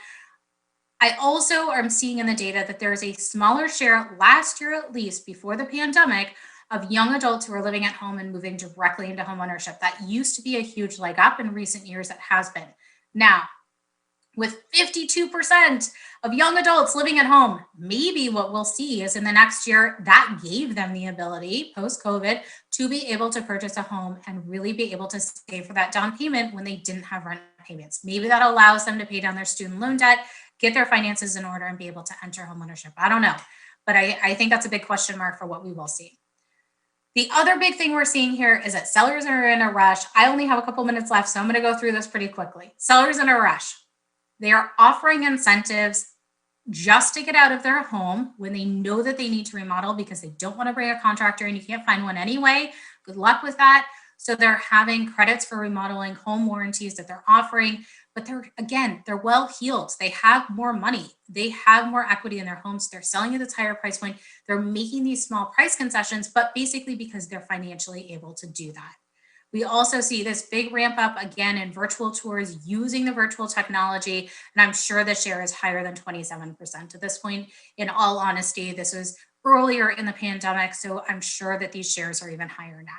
I also am seeing in the data that there is a smaller share last year, at least before the pandemic, of young adults who are living at home and moving directly into homeownership. That used to be a huge leg up in recent years. That has been. Now, with 52% of young adults living at home. Maybe what we'll see is in the next year, that gave them the ability post-COVID to be able to purchase a home and really be able to save for that down payment when they didn't have rent payments. Maybe that allows them to pay down their student loan debt, get their finances in order, and be able to enter homeownership. I don't know, but I think that's a big question mark for what we will see. The other big thing we're seeing here is that sellers are in a rush. I only have a couple minutes left, so I'm going to go through this pretty quickly. Sellers in a rush. They are offering incentives just to get out of their home when they know that they need to remodel because they don't want to bring a contractor and you can't find one anyway. Good luck with that. So they're having credits for remodeling, home warranties that they're offering, but they're well heeled. They have more money. They have more equity in their homes. They're selling at this higher price point. They're making these small price concessions, but basically because they're financially able to do that. We also see this big ramp up again in virtual tours using the virtual technology. And I'm sure the share is higher than 27% at this point. In all honesty, this was earlier in the pandemic, so I'm sure that these shares are even higher now.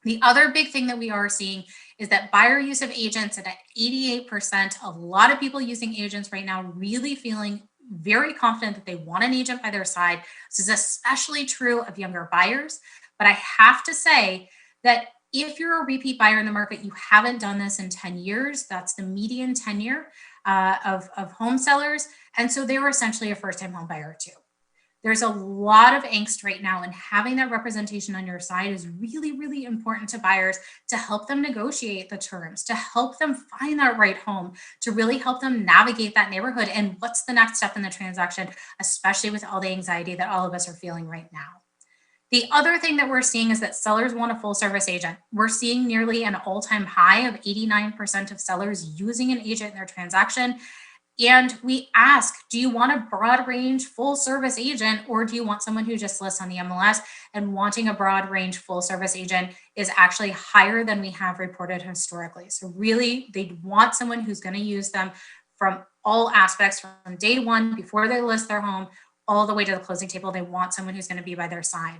The other big thing that we are seeing is that buyer use of agents at 88%. A lot of people using agents right now, really feeling very confident that they want an agent by their side. This is especially true of younger buyers. But I have to say that if you're a repeat buyer in the market, you haven't done this in 10 years, that's the median tenure of home sellers. And so they were essentially a first-time home buyer too. There's a lot of angst right now, and having that representation on your side is really, really important to buyers to help them negotiate the terms, to help them find that right home, to really help them navigate that neighborhood and what's the next step in the transaction, especially with all the anxiety that all of us are feeling right now. The other thing that we're seeing is that sellers want a full service agent. We're seeing nearly an all-time high of 89% of sellers using an agent in their transaction. And we ask, do you want a broad range full service agent, or do you want someone who just lists on the MLS? And wanting a broad range full service agent is actually higher than we have reported historically. So really, they want someone who's going to use them from all aspects, from day one, before they list their home, all the way to the closing table. They want someone who's going to be by their side.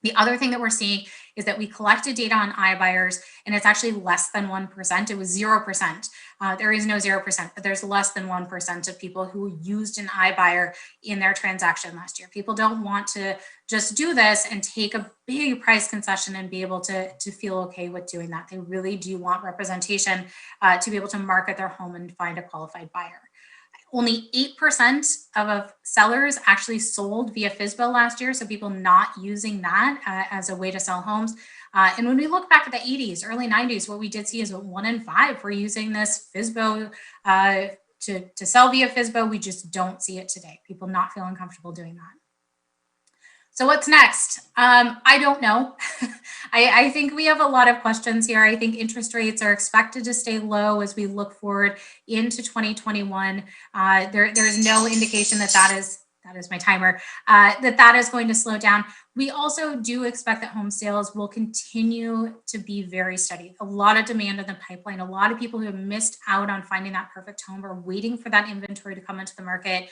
The other thing that we're seeing is that we collected data on iBuyers, and it's actually less than 1%. It was 0%. There is no 0%, but there's less than 1% of people who used an iBuyer in their transaction last year. People don't want to just do this and take a big price concession and be able to feel okay with doing that. They really do want representation to be able to market their home and find a qualified buyer. Only 8% of sellers actually sold via FSBO last year, so people not using that as a way to sell homes. And when we look back at the 80s, early 90s, what we did see is 1 in 5 were using this FSBO to sell via FSBO. We just don't see it today. People not feeling comfortable doing that. So what's next? I don't know. I think we have a lot of questions here. I think interest rates are expected to stay low as we look forward into 2021. There's no indication that is my timer, that is going to slow down. We also do expect that home sales will continue to be very steady. A lot of demand in the pipeline. A lot of people who have missed out on finding that perfect home are waiting for that inventory to come into the market.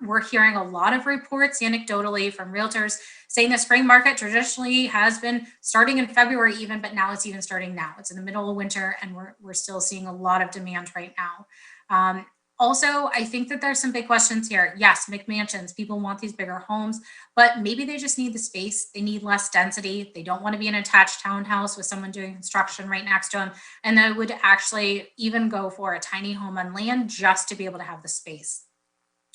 We're hearing a lot of reports anecdotally from realtors saying the spring market traditionally has been starting in February even, but now it's even starting now. It's in the middle of winter, and we're still seeing a lot of demand right now. Also, I think that there's some big questions here. Yes, McMansions, people want these bigger homes, but maybe they just need the space. They need less density. They don't want to be in an attached townhouse with someone doing construction right next to them. And they would actually even go for a tiny home on land just to be able to have the space.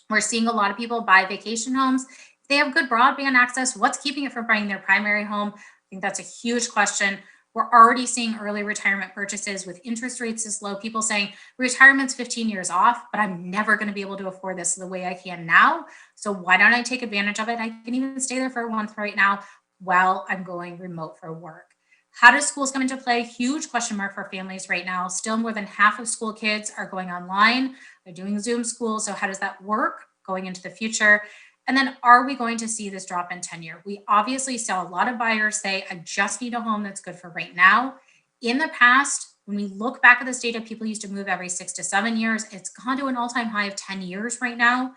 We're seeing a lot of people buy vacation homes. If they have good broadband access, what's keeping it from buying their primary home? I think that's a huge question. We're already seeing early retirement purchases with interest rates this low. People saying retirement's 15 years off, but I'm never going to be able to afford this the way I can now. So why don't I take advantage of it? I can even stay there for a month right now while I'm going remote for work. How does schools come into play? Huge question mark for families right now. Still more than half of school kids are going online. They're doing Zoom school. So how does that work going into the future? And then are we going to see this drop in tenure? We obviously saw a lot of buyers say, I just need a home that's good for right now. In the past, when we look back at this data, people used to move every 6 to 7 years. It's gone to an all-time high of 10 years right now.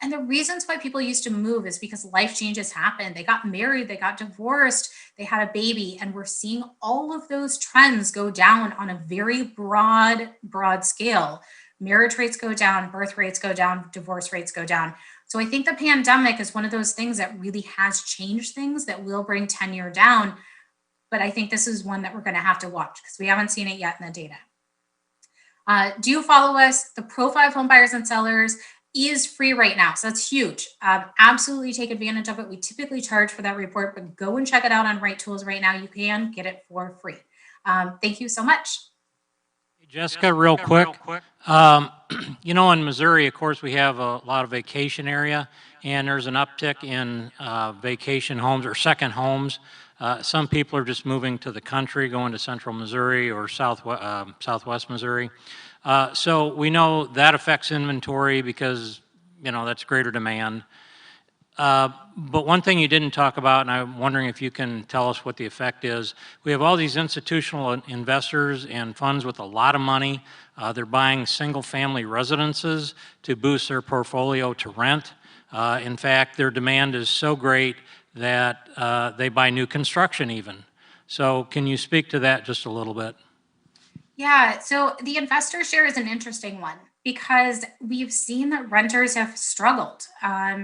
And the reasons why people used to move is because life changes happened. They got married, they got divorced, they had a baby, and we're seeing all of those trends go down on a very broad scale. Marriage rates go down, birth rates go down, divorce rates go down. So I think the pandemic is one of those things that really has changed things that will bring tenure down. But I think this is one that we're going to have to watch because we haven't seen it yet in the data. Do follow us. The Profile of Home Buyers and Sellers is free right now. So that's huge. Absolutely take advantage of it. We typically charge for that report, but go and check it out on Right Tools right now. You can get it for free. Thank you so much. Jessica, real quick. You know, in Missouri, of course, we have a lot of vacation area, and there's an uptick in vacation homes or second homes. Some people are just moving to the country, going to central Missouri or southwest Missouri. So we know that affects inventory because, you know, that's greater demand. But one thing you didn't talk about, and I'm wondering if you can tell us what the effect is. We have all these institutional investors and funds with a lot of money. They're buying single-family residences to boost their portfolio to rent. In fact, their demand is so great that they buy new construction even. So can you speak to that just a little bit? Yeah, so the investor share is an interesting one because we've seen that renters have struggled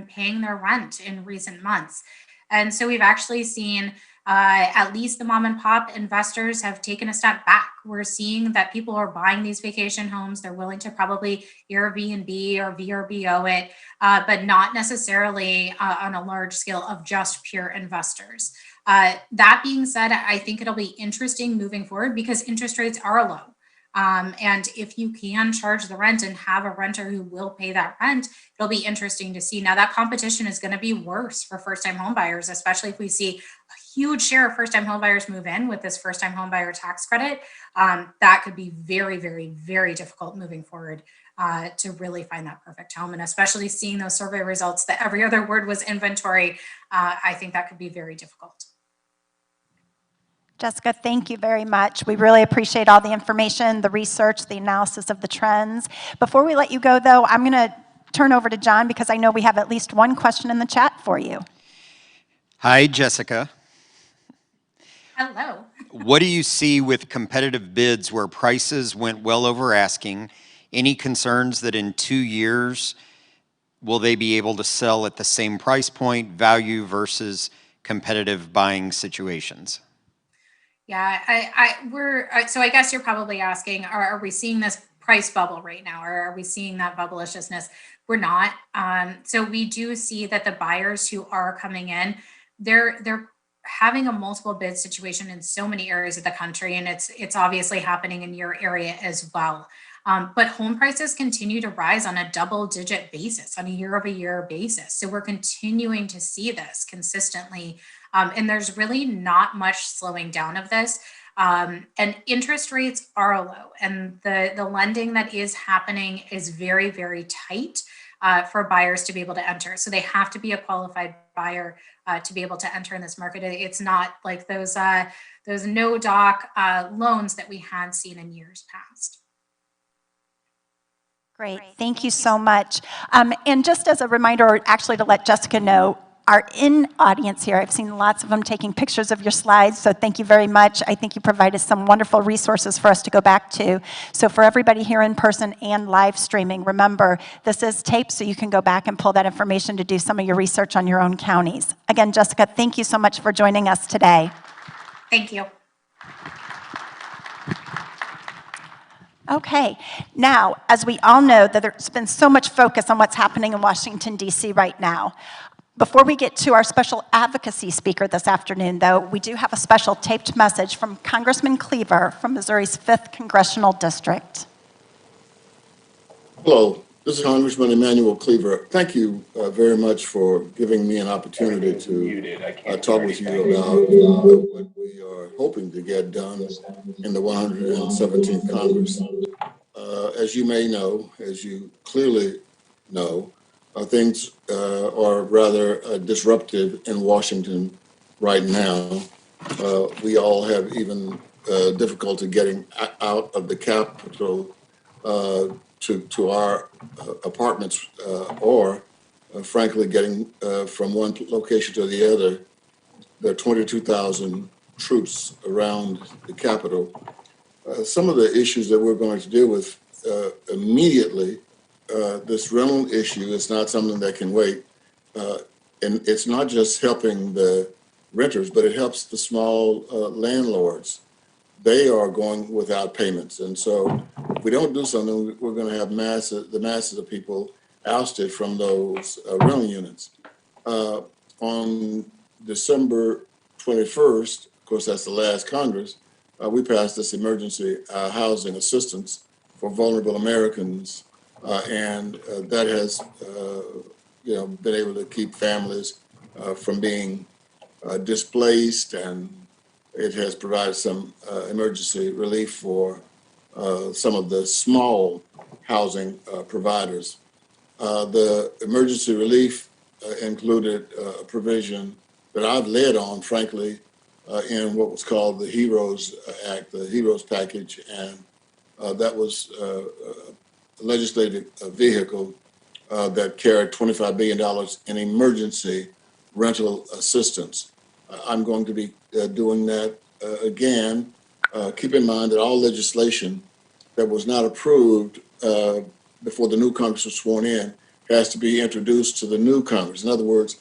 paying their rent in recent months. And so we've actually seen at least the mom and pop investors have taken a step back. We're seeing that people are buying these vacation homes. They're willing to probably Airbnb or VRBO it, but not necessarily on a large scale of just pure investors. That being said, I think it'll be interesting moving forward because interest rates are low. And if you can charge the rent and have a renter who will pay that rent, it'll be interesting to see. Now that competition is going to be worse for first-time home buyers, especially if we see a huge share of first-time home buyers move in with this first-time home buyer tax credit. That could be very, very, very difficult moving forward to really find that perfect home. And especially seeing those survey results that every other word was inventory, I think that could be very difficult. Jessica, thank you very much. We really appreciate all the information, the research, the analysis of the trends. Before we let you go, though, I'm going to turn over to John because I know we have at least one question in the chat for you. Hi, Jessica. Hello. What do you see with competitive bids where prices went well over asking? Any concerns that in 2 years, will they be able to sell at the same price point, value versus competitive buying situations? Yeah, so I guess you're probably asking, are we seeing this price bubble right now, or are we seeing that bubbleishness? We're not. So we do see that the buyers who are coming in, they're having a multiple bid situation in so many areas of the country, and it's obviously happening in your area as well. But home prices continue to rise on a double-digit basis, on a year-over-year basis. So we're continuing to see this consistently. And there's really not much slowing down of this. And interest rates are low. And the lending that is happening is very, very tight for buyers to be able to enter. So they have to be a qualified buyer to be able to enter in this market. It's not like those no-doc loans that we had seen in years past. Great, thank you so much. And just as a reminder, or actually to let Jessica know, our in-audience here, I've seen lots of them taking pictures of your slides, so thank you very much. I think you provided some wonderful resources for us to go back to. So for everybody here in person and live streaming, remember, this is taped, so you can go back and pull that information to do some of your research on your own counties. Again, Jessica, thank you so much for joining us today. Thank you. Okay, now, as we all know, that there's been so much focus on what's happening in Washington, D.C. right now. Before we get to our special advocacy speaker this afternoon, though, we do have a special taped message from Congressman Cleaver from Missouri's 5th Congressional District. Hello, this is Congressman Emanuel Cleaver. Thank you very much for giving me an opportunity to talk with you about what we are hoping to get done in the 117th Congress. As you may know, as you clearly know, things are rather disruptive in Washington right now. We all have even difficulty getting out of the Capitol to our apartments or frankly getting from one location to the other. There are 22,000 troops around the Capitol. Some of the issues that we're going to deal with immediately. This rental issue is not something that can wait. And it's not just helping the renters, but it helps the small landlords. They are going without payments. And so if we don't do something, we're going to have the masses of people ousted from those rental units. On December 21st, of course, that's the last Congress, we passed this emergency housing assistance for vulnerable Americans. And that has, been able to keep families from being displaced, and it has provided some emergency relief for some of the small housing providers. The emergency relief included a provision that I've led on, frankly, in what was called the HEROES Act, the HEROES package, and that was a legislative vehicle that carried $25 billion in emergency rental assistance. I'm going to be doing that again. Keep in mind that all legislation that was not approved before the new Congress was sworn in has to be introduced to the new Congress. In other words,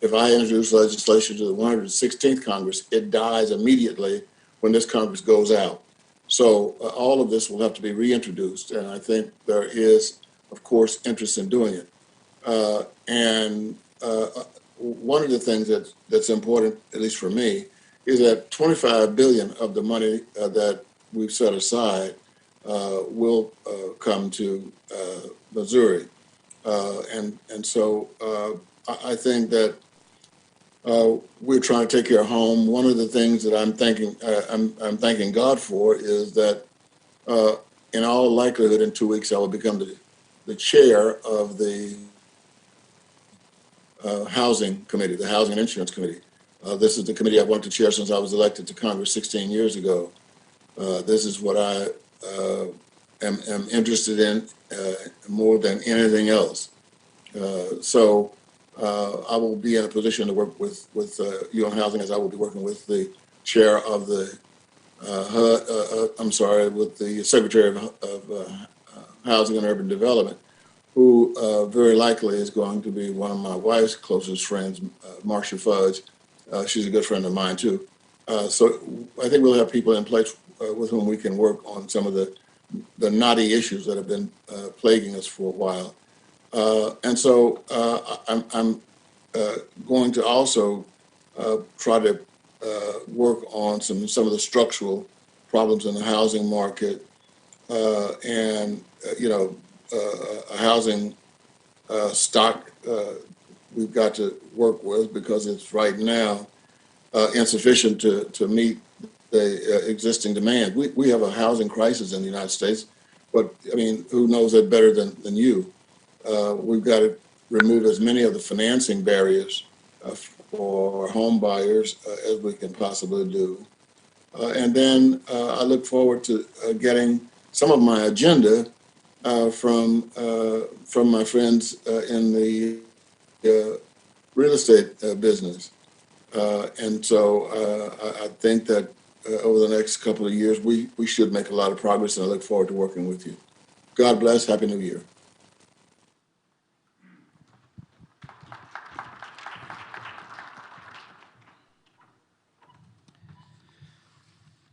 if I introduce legislation to the 116th Congress, it dies immediately when this Congress goes out. So all of this will have to be reintroduced, and I think there is, of course, interest in doing it. One of the things that's important, at least for me, is that $25 billion of the money that we've set aside will come to Missouri, and so I think that we're trying to take care of home. One of the things that I'm thanking God for is that in all likelihood in 2 weeks I will become the chair of the Housing Committee, the Housing and Insurance Committee. This is the committee I've wanted to chair since I was elected to Congress 16 years ago. This is what I am interested in more than anything else. So I will be in a position to work with you on housing, as I will be working with the chair of the with the Secretary of Housing and Urban Development, who very likely is going to be one of my wife's closest friends, Marcia Fudge. She's a good friend of mine too. So I think we'll have people in place with whom we can work on some of the knotty issues that have been plaguing us for a while. And so I'm going to also try to work on some of the structural problems in the housing market, and a housing stock we've got to work with, because it's right now insufficient to meet the existing demand. We have a housing crisis in the United States, but I mean, who knows it better than you? We've got to remove as many of the financing barriers for home buyers as we can possibly do. And then I look forward to getting some of my agenda from my friends in the real estate business. And so I think that over the next couple of years, we should make a lot of progress, and I look forward to working with you. God bless. Happy New Year.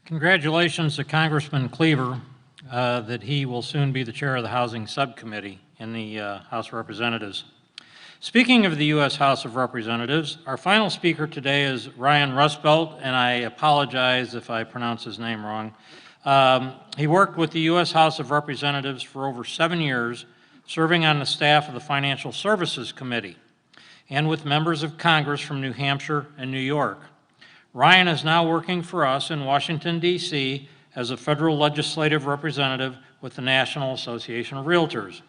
Congratulations to Congressman Cleaver that he will soon be the chair of the Housing Subcommittee in the House of Representatives. Speaking of the U.S. House of Representatives, our final speaker today is Ryan Rusbelt, and I apologize if I pronounce his name wrong. He worked with the U.S. House of Representatives for over 7 years, serving on the staff of the Financial Services Committee, and with members of Congress from New Hampshire and New York. Ryan is now working for us in Washington, D.C. as a federal legislative representative with the National Association of Realtors.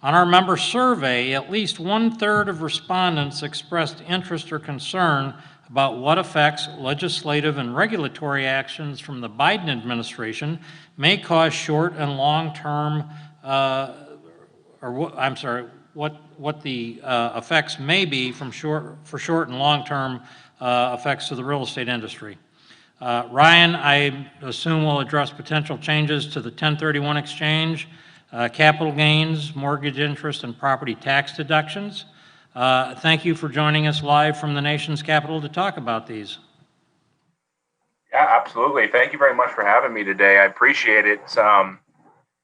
On our member survey, at least 1/3 of respondents expressed interest or concern about what effects legislative and regulatory actions from the Biden administration may cause short and long-term, what the effects may be from short and long-term effects to the real estate industry. Ryan, I assume, will address potential changes to the 1031 exchange, capital gains, mortgage interest, and property tax deductions. Thank you for joining us live from the nation's capital to talk about these. Yeah, absolutely. Thank you very much for having me today. I appreciate it.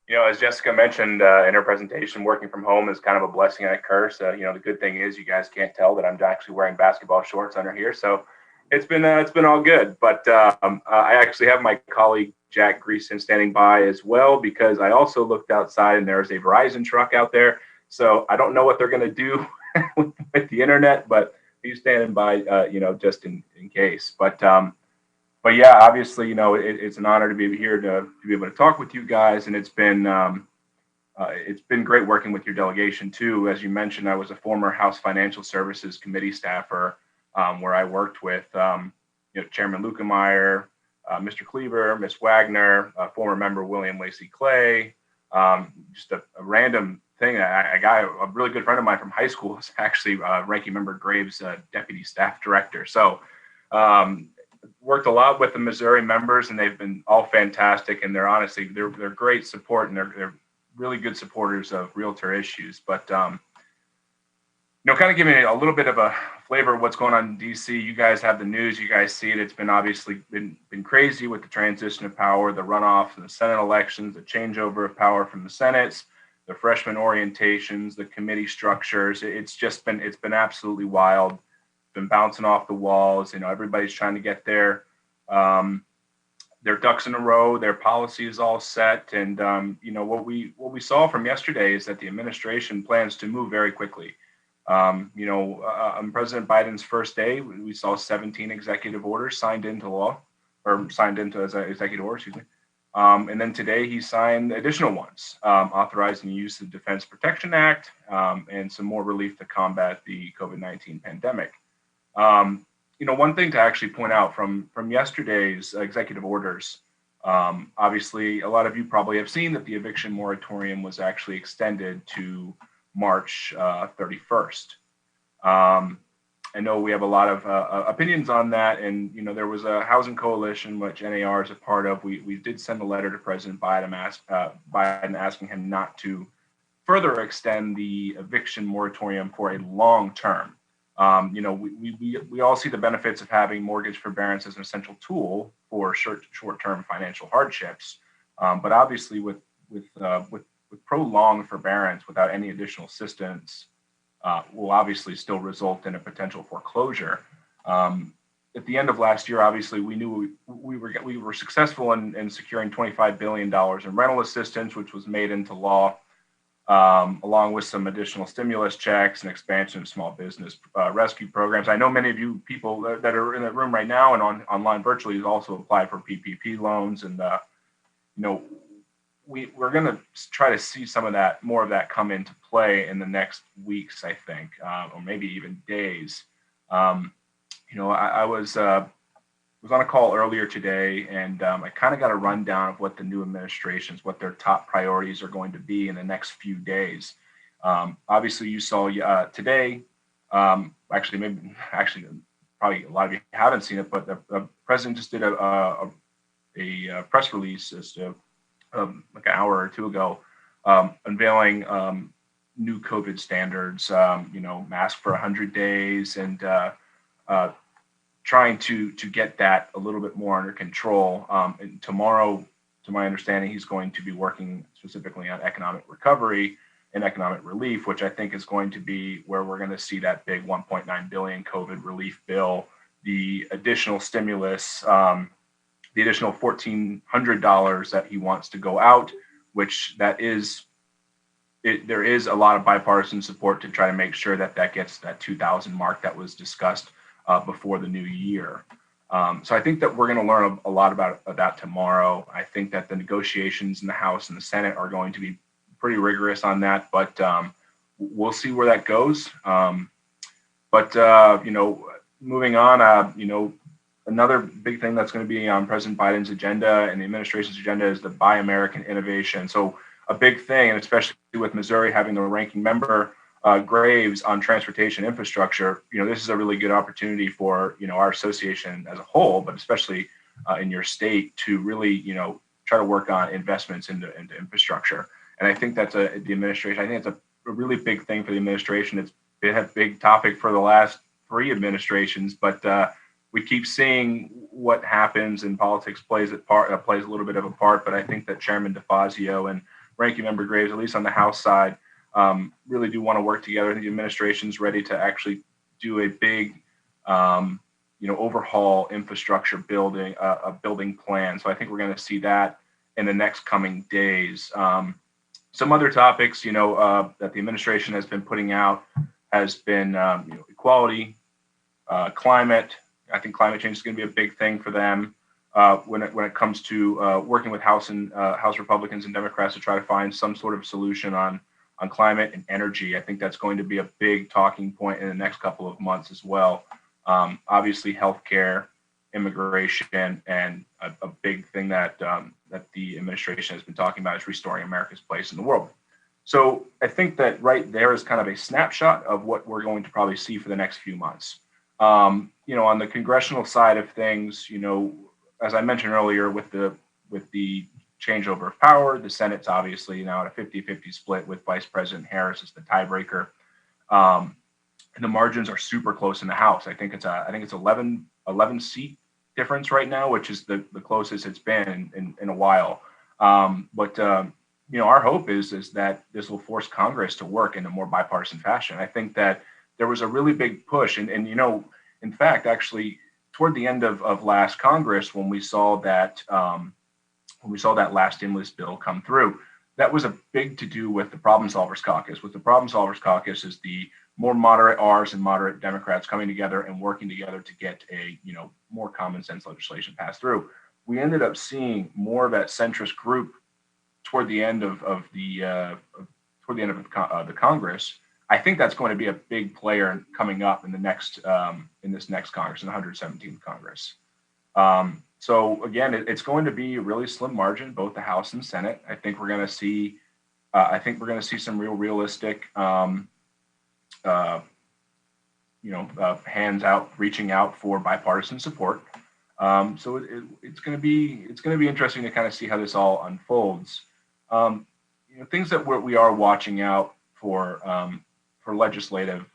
As Jessica mentioned in her presentation, working from home is kind of a blessing and a curse. The good thing is you guys can't tell that I'm actually wearing basketball shorts under here, so it's been all good. But I actually have my colleague Jack Greason standing by as well, because I also looked outside and there's a Verizon truck out there. So I don't know what they're going to do with the internet, but he's standing by, just in case. But yeah, obviously, it's an honor to be here to be able to talk with you guys, and it's been great working with your delegation too. As you mentioned, I was a former House Financial Services Committee staffer, where I worked with Chairman Lukemeyer, Mr. Cleaver, Ms. Wagner, former member William Lacey Clay. Just a random thing. A really good friend of mine from high school is actually Ranking Member Graves' deputy staff director. So. Worked a lot with the Missouri members, and they've been all fantastic, and they're great support, and they're really good supporters of realtor issues. But kind of giving a little bit of a flavor of what's going on in DC. You guys have the news, you guys see it. It's been obviously been crazy with the transition of power, the runoff and the Senate elections, the changeover of power from the Senates, the freshman orientations, the committee structures. It's been absolutely wild. Been bouncing off the walls. Everybody's trying to get their ducks in a row. Their policy is all set, and what we saw from yesterday is that the administration plans to move very quickly. On President Biden's first day, we saw 17 executive orders signed into law, or signed into as an executive order, excuse me. And then today he signed additional ones, authorizing the use of the Defense Protection Act and some more relief to combat the COVID-19 pandemic. One thing to actually point out from yesterday's executive orders, obviously a lot of you probably have seen that the eviction moratorium was actually extended to March 31st. I know we have a lot of opinions on that, and there was a housing coalition which NAR is a part of. We did send a letter to President Biden asking him not to further extend the eviction moratorium for a long term. We all see the benefits of having mortgage forbearance as an essential tool for short-term financial hardships, but obviously with prolonged forbearance without any additional assistance will obviously still result in a potential foreclosure. At the end of last year, obviously, we knew we were successful in securing $25 billion in rental assistance, which was made into law. Along with some additional stimulus checks and expansion of small business rescue programs. I know many of you people that are in the room right now and online virtually also applied for PPP loans, and we're going to try to see more of that come into play in the next weeks, I think, or maybe even days. I was on a call earlier today, and I kind of got a rundown of what the new administrations, what their top priorities are going to be in the next few days. Obviously, you saw today, probably a lot of you haven't seen it, but the president just did a press release just like an hour or two ago, unveiling new COVID standards, mask for 100 days, and trying to get that a little bit more under control. And tomorrow, to my understanding, he's going to be working specifically on economic recovery and economic relief, which I think is going to be where we're going to see that big $1.9 billion COVID relief bill, the additional stimulus, the additional $1,400 that he wants to go out, which there is a lot of bipartisan support to try to make sure that gets that 2,000 mark that was discussed before the new year. So I think that we're going to learn a lot about that tomorrow. I think that the negotiations in the House and the Senate are going to be pretty rigorous on that, but we'll see where that goes. Moving on, another big thing that's going to be on President Biden's agenda and the administration's agenda is the Buy American Innovation. So a big thing, and especially with Missouri having the ranking member Graves on transportation infrastructure, this is a really good opportunity for, our association as a whole, but especially in your state to really, try to work on investments into infrastructure. And I think that's the administration. I think it's a really big thing for the administration. It's been a big topic for the last 3 administrations, but we keep seeing what happens, and politics plays a little bit of a part. But I think that Chairman DeFazio and Ranking Member Graves, at least on the House side, really do want to work together. The administration's ready to actually do a big, overhaul infrastructure building, a building plan. So I think we're going to see that in the next coming days. Some other topics, that the administration has been putting out has been, equality, climate. I think climate change is going to be a big thing for them when it comes to working with House Republicans and Democrats to try to find some sort of solution on climate and energy. I think that's going to be a big talking point in the next couple of months as well. Obviously, healthcare, immigration, and a big thing that the administration has been talking about is restoring America's place in the world. So I think that right there is kind of a snapshot of what we're going to probably see for the next few months. On the congressional side of things, as I mentioned earlier, with the changeover of power, the Senate's obviously now at a 50-50 split with Vice President Harris as the tiebreaker. And the margins are super close in the House. I think it's 11 seat difference right now, which is the closest it's been in a while. But our hope is that this will force Congress to work in a more bipartisan fashion. I think that there was a really big push, and in fact, actually, toward the end of last Congress, when we saw that last stimulus bill come through, that was a big to do with the Problem Solvers Caucus. With the Problem Solvers Caucus is the more moderate R's and moderate Democrats coming together and working together to get a more common sense legislation passed through. We ended up seeing more of that centrist group toward the end of the Congress. I think that's going to be a big player coming up in this next Congress, in the 117th Congress. So again, it's going to be a really slim margin, both the House and Senate. I think we're going to see. Some realistic, hands out, reaching out for bipartisan support. So it's going to be interesting to kind of see how this all unfolds. Things that we are watching out for legislative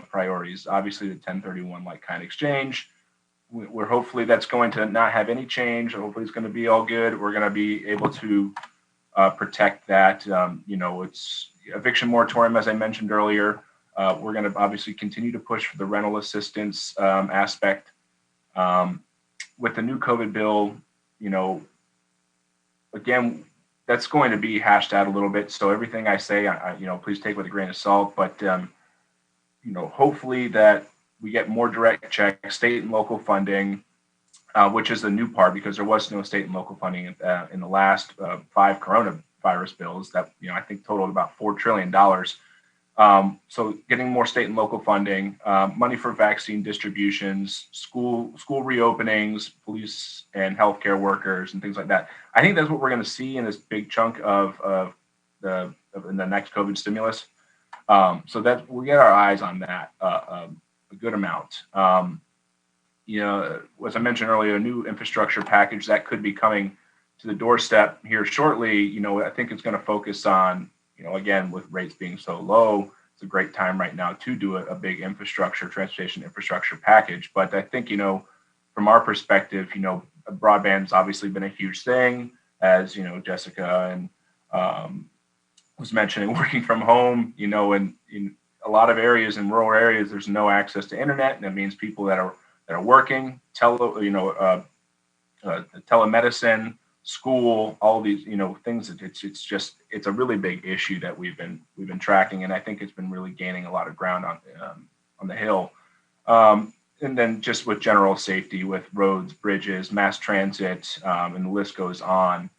priorities. Obviously, the 1031 like-kind exchange. We're hopefully that's going to not have any change. Hopefully, it's going to be all good. We're going to be able to protect that. It's eviction moratorium, as I mentioned earlier. We're going to obviously continue to push for the rental assistance aspect. With the new COVID bill, again, that's going to be hashed out a little bit. So everything I say, please take with a grain of salt. But hopefully that we get more direct checks, state and local funding, which is the new part, because there was no state and local funding in the last 5 coronavirus bills that I think totaled about $4 trillion. So getting more state and local funding, money for vaccine distributions, school reopenings, police and healthcare workers, and things like that. I think that's what we're going to see in this big chunk of the next COVID stimulus. So that we get our eyes on that a good amount. As I mentioned earlier, a new infrastructure package that could be coming to the doorstep here shortly. I think it's going to focus on, again, with rates being so low, it's a great time right now to do a big transportation infrastructure package. But I think, from our perspective, broadband's obviously been a huge thing, as, Jessica and was mentioning, working from home, in a lot of areas, in rural areas, there's no access to internet, and that means people that are working, telemedicine, school, all these, things. It's a really big issue that we've been tracking, and I think it's been really gaining a lot of ground on the Hill. And then just with general safety, with roads, bridges, mass transit, and the list goes on.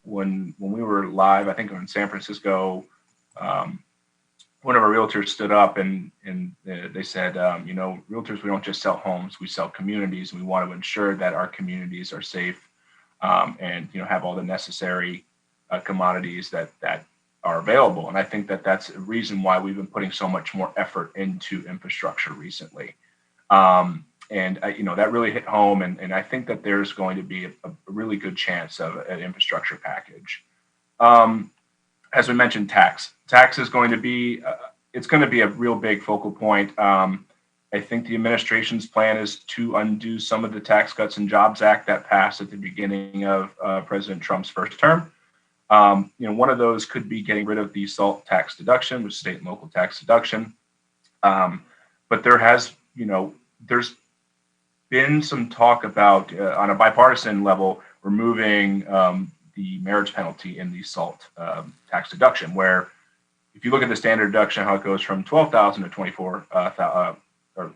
When we were live, I think in San Francisco, one of our realtors stood up and they said, realtors, we don't just sell homes, we sell communities, and we want to ensure that our communities are safe and have all the necessary commodities that are available. And I think that that's a reason why we've been putting so much more effort into infrastructure recently. That really hit home, and I think that there's going to be a really good chance of an infrastructure package. as we mentioned, tax. Tax is going to be, it's going to be a real big focal point. I think the administration's plan is to undo some of the Tax Cuts and Jobs Act that passed at the beginning of President Trump's first term. One of those could be getting rid of the SALT tax deduction, which is state and local tax deduction. But there has, there's been some talk about, on a bipartisan level, removing the marriage penalty in the SALT tax deduction, where if you look at the standard deduction, how it goes from $12,000 to $1,200 to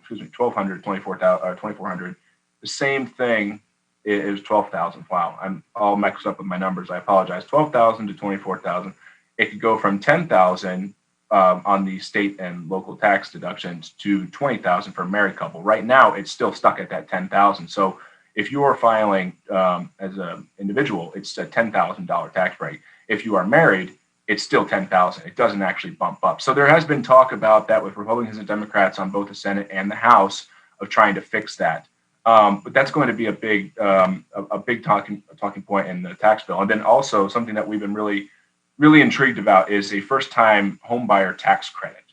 $2,400, the same thing is $12,000. Wow, I'm all mixed up with my numbers. I apologize. $12,000 to $24,000. It could go from $10,000 on the state and local tax deductions to $20,000 for a married couple. Right now, it's still stuck at that $10,000. So if you are filing as an individual, it's a $10,000 tax break. If you are married, it's still $10,000. It doesn't actually bump up. So there has been talk about that with Republicans and Democrats on both the Senate and the House of trying to fix that. But that's going to be a big talking point in the tax bill. And then also something that we've been really intrigued about is a first-time homebuyer tax credit.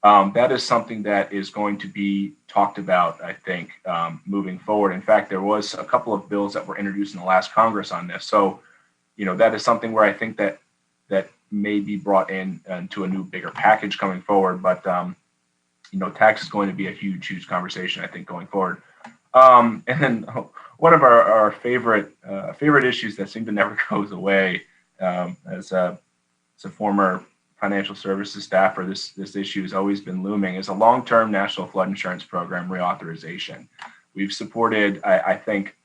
That is something that is going to be talked about, I think, moving forward. In fact, there was a couple of bills that were introduced in the last Congress on this. So, that is something where I think that may be brought into a new, bigger package coming forward. But, tax is going to be a huge conversation, I think, going forward. And then one of our favorite issues that seem to never goes away, as a former financial services staffer, this issue has always been looming, is a long-term national flood insurance program reauthorization. We've supported, I think,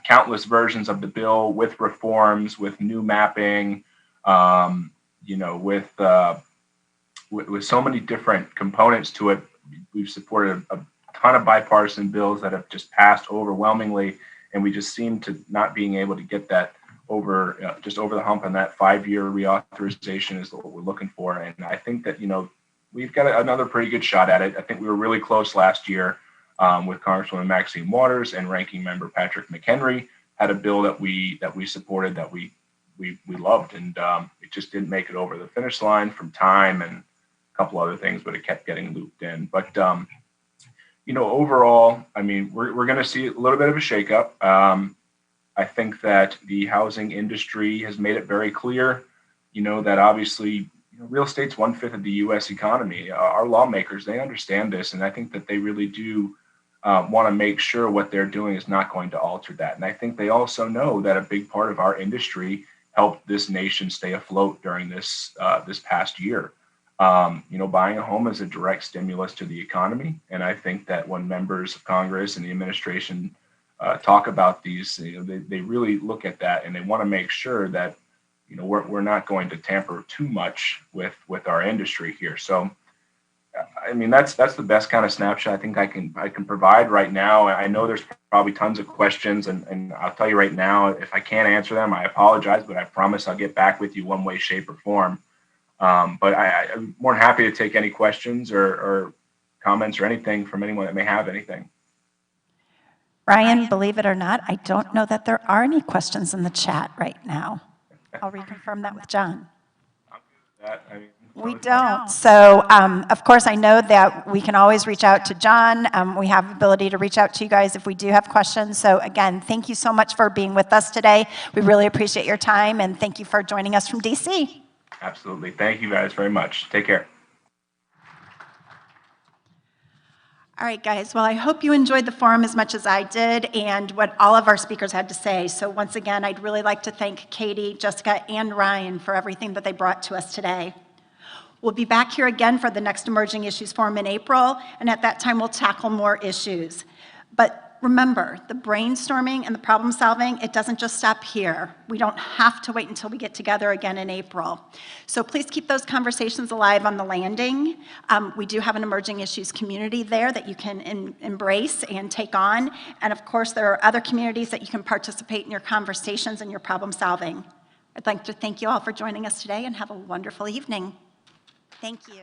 countless versions of the bill with reforms, with new mapping, with so many different components to it. We've supported a ton of bipartisan bills that have just passed overwhelmingly, and we just seem to not being able to get that over the hump, and that 5-year reauthorization is what we're looking for. And I think that, we've got another pretty good shot at it. I think we were really close last year with Congresswoman Maxine Waters and Ranking Member Patrick McHenry had a bill that we supported that we loved, and it just didn't make it over the finish line from time and a couple other things, but it kept getting looped in. But overall, I mean, we're going to see a little bit of a shakeup. I think that the housing industry has made it very clear, that obviously real estate's 1/5 of the U.S. economy. Our lawmakers, they understand this, and I think that they really do want to make sure what they're doing is not going to alter that. And I think they also know that a big part of our industry helped this nation stay afloat during this past year. Buying a home is a direct stimulus to the economy, and I think that when members of Congress and the administration talk about these, they really look at that, and they want to make sure that we're not going to tamper too much with our industry here. So, I mean, that's the best kind of snapshot I think I can provide right now. I know there's probably tons of questions, and I'll tell you right now, if I can't answer them, I apologize, but I promise I'll get back with you one way, shape, or form. But I'm more than happy to take any questions or comments or anything from anyone that may have anything. Ryan, believe it or not, I don't know that there are any questions in the chat right now. I'll reconfirm that with John. We don't. So, of course, I know that we can always reach out to John. We have the ability to reach out to you guys if we do have questions. So, again, thank you so much for being with us today. We really appreciate your time, and thank you for joining us from DC. Absolutely. Thank you guys very much. Take care. All right, guys. Well, I hope you enjoyed the forum as much as I did and what all of our speakers had to say. So once again, I'd really like to thank Katie, Jessica, and Ryan for everything that they brought to us today. We'll be back here again for the next Emerging Issues Forum in April, and at that time, we'll tackle more issues. But remember, the brainstorming and the problem solving, it doesn't just stop here. We don't have to wait until we get together again in April. So please keep those conversations alive on the landing. We do have an emerging issues community there that you can embrace and take on. And of course, there are other communities that you can participate in your conversations and your problem solving. I'd like to thank you all for joining us today and have a wonderful evening. Thank you.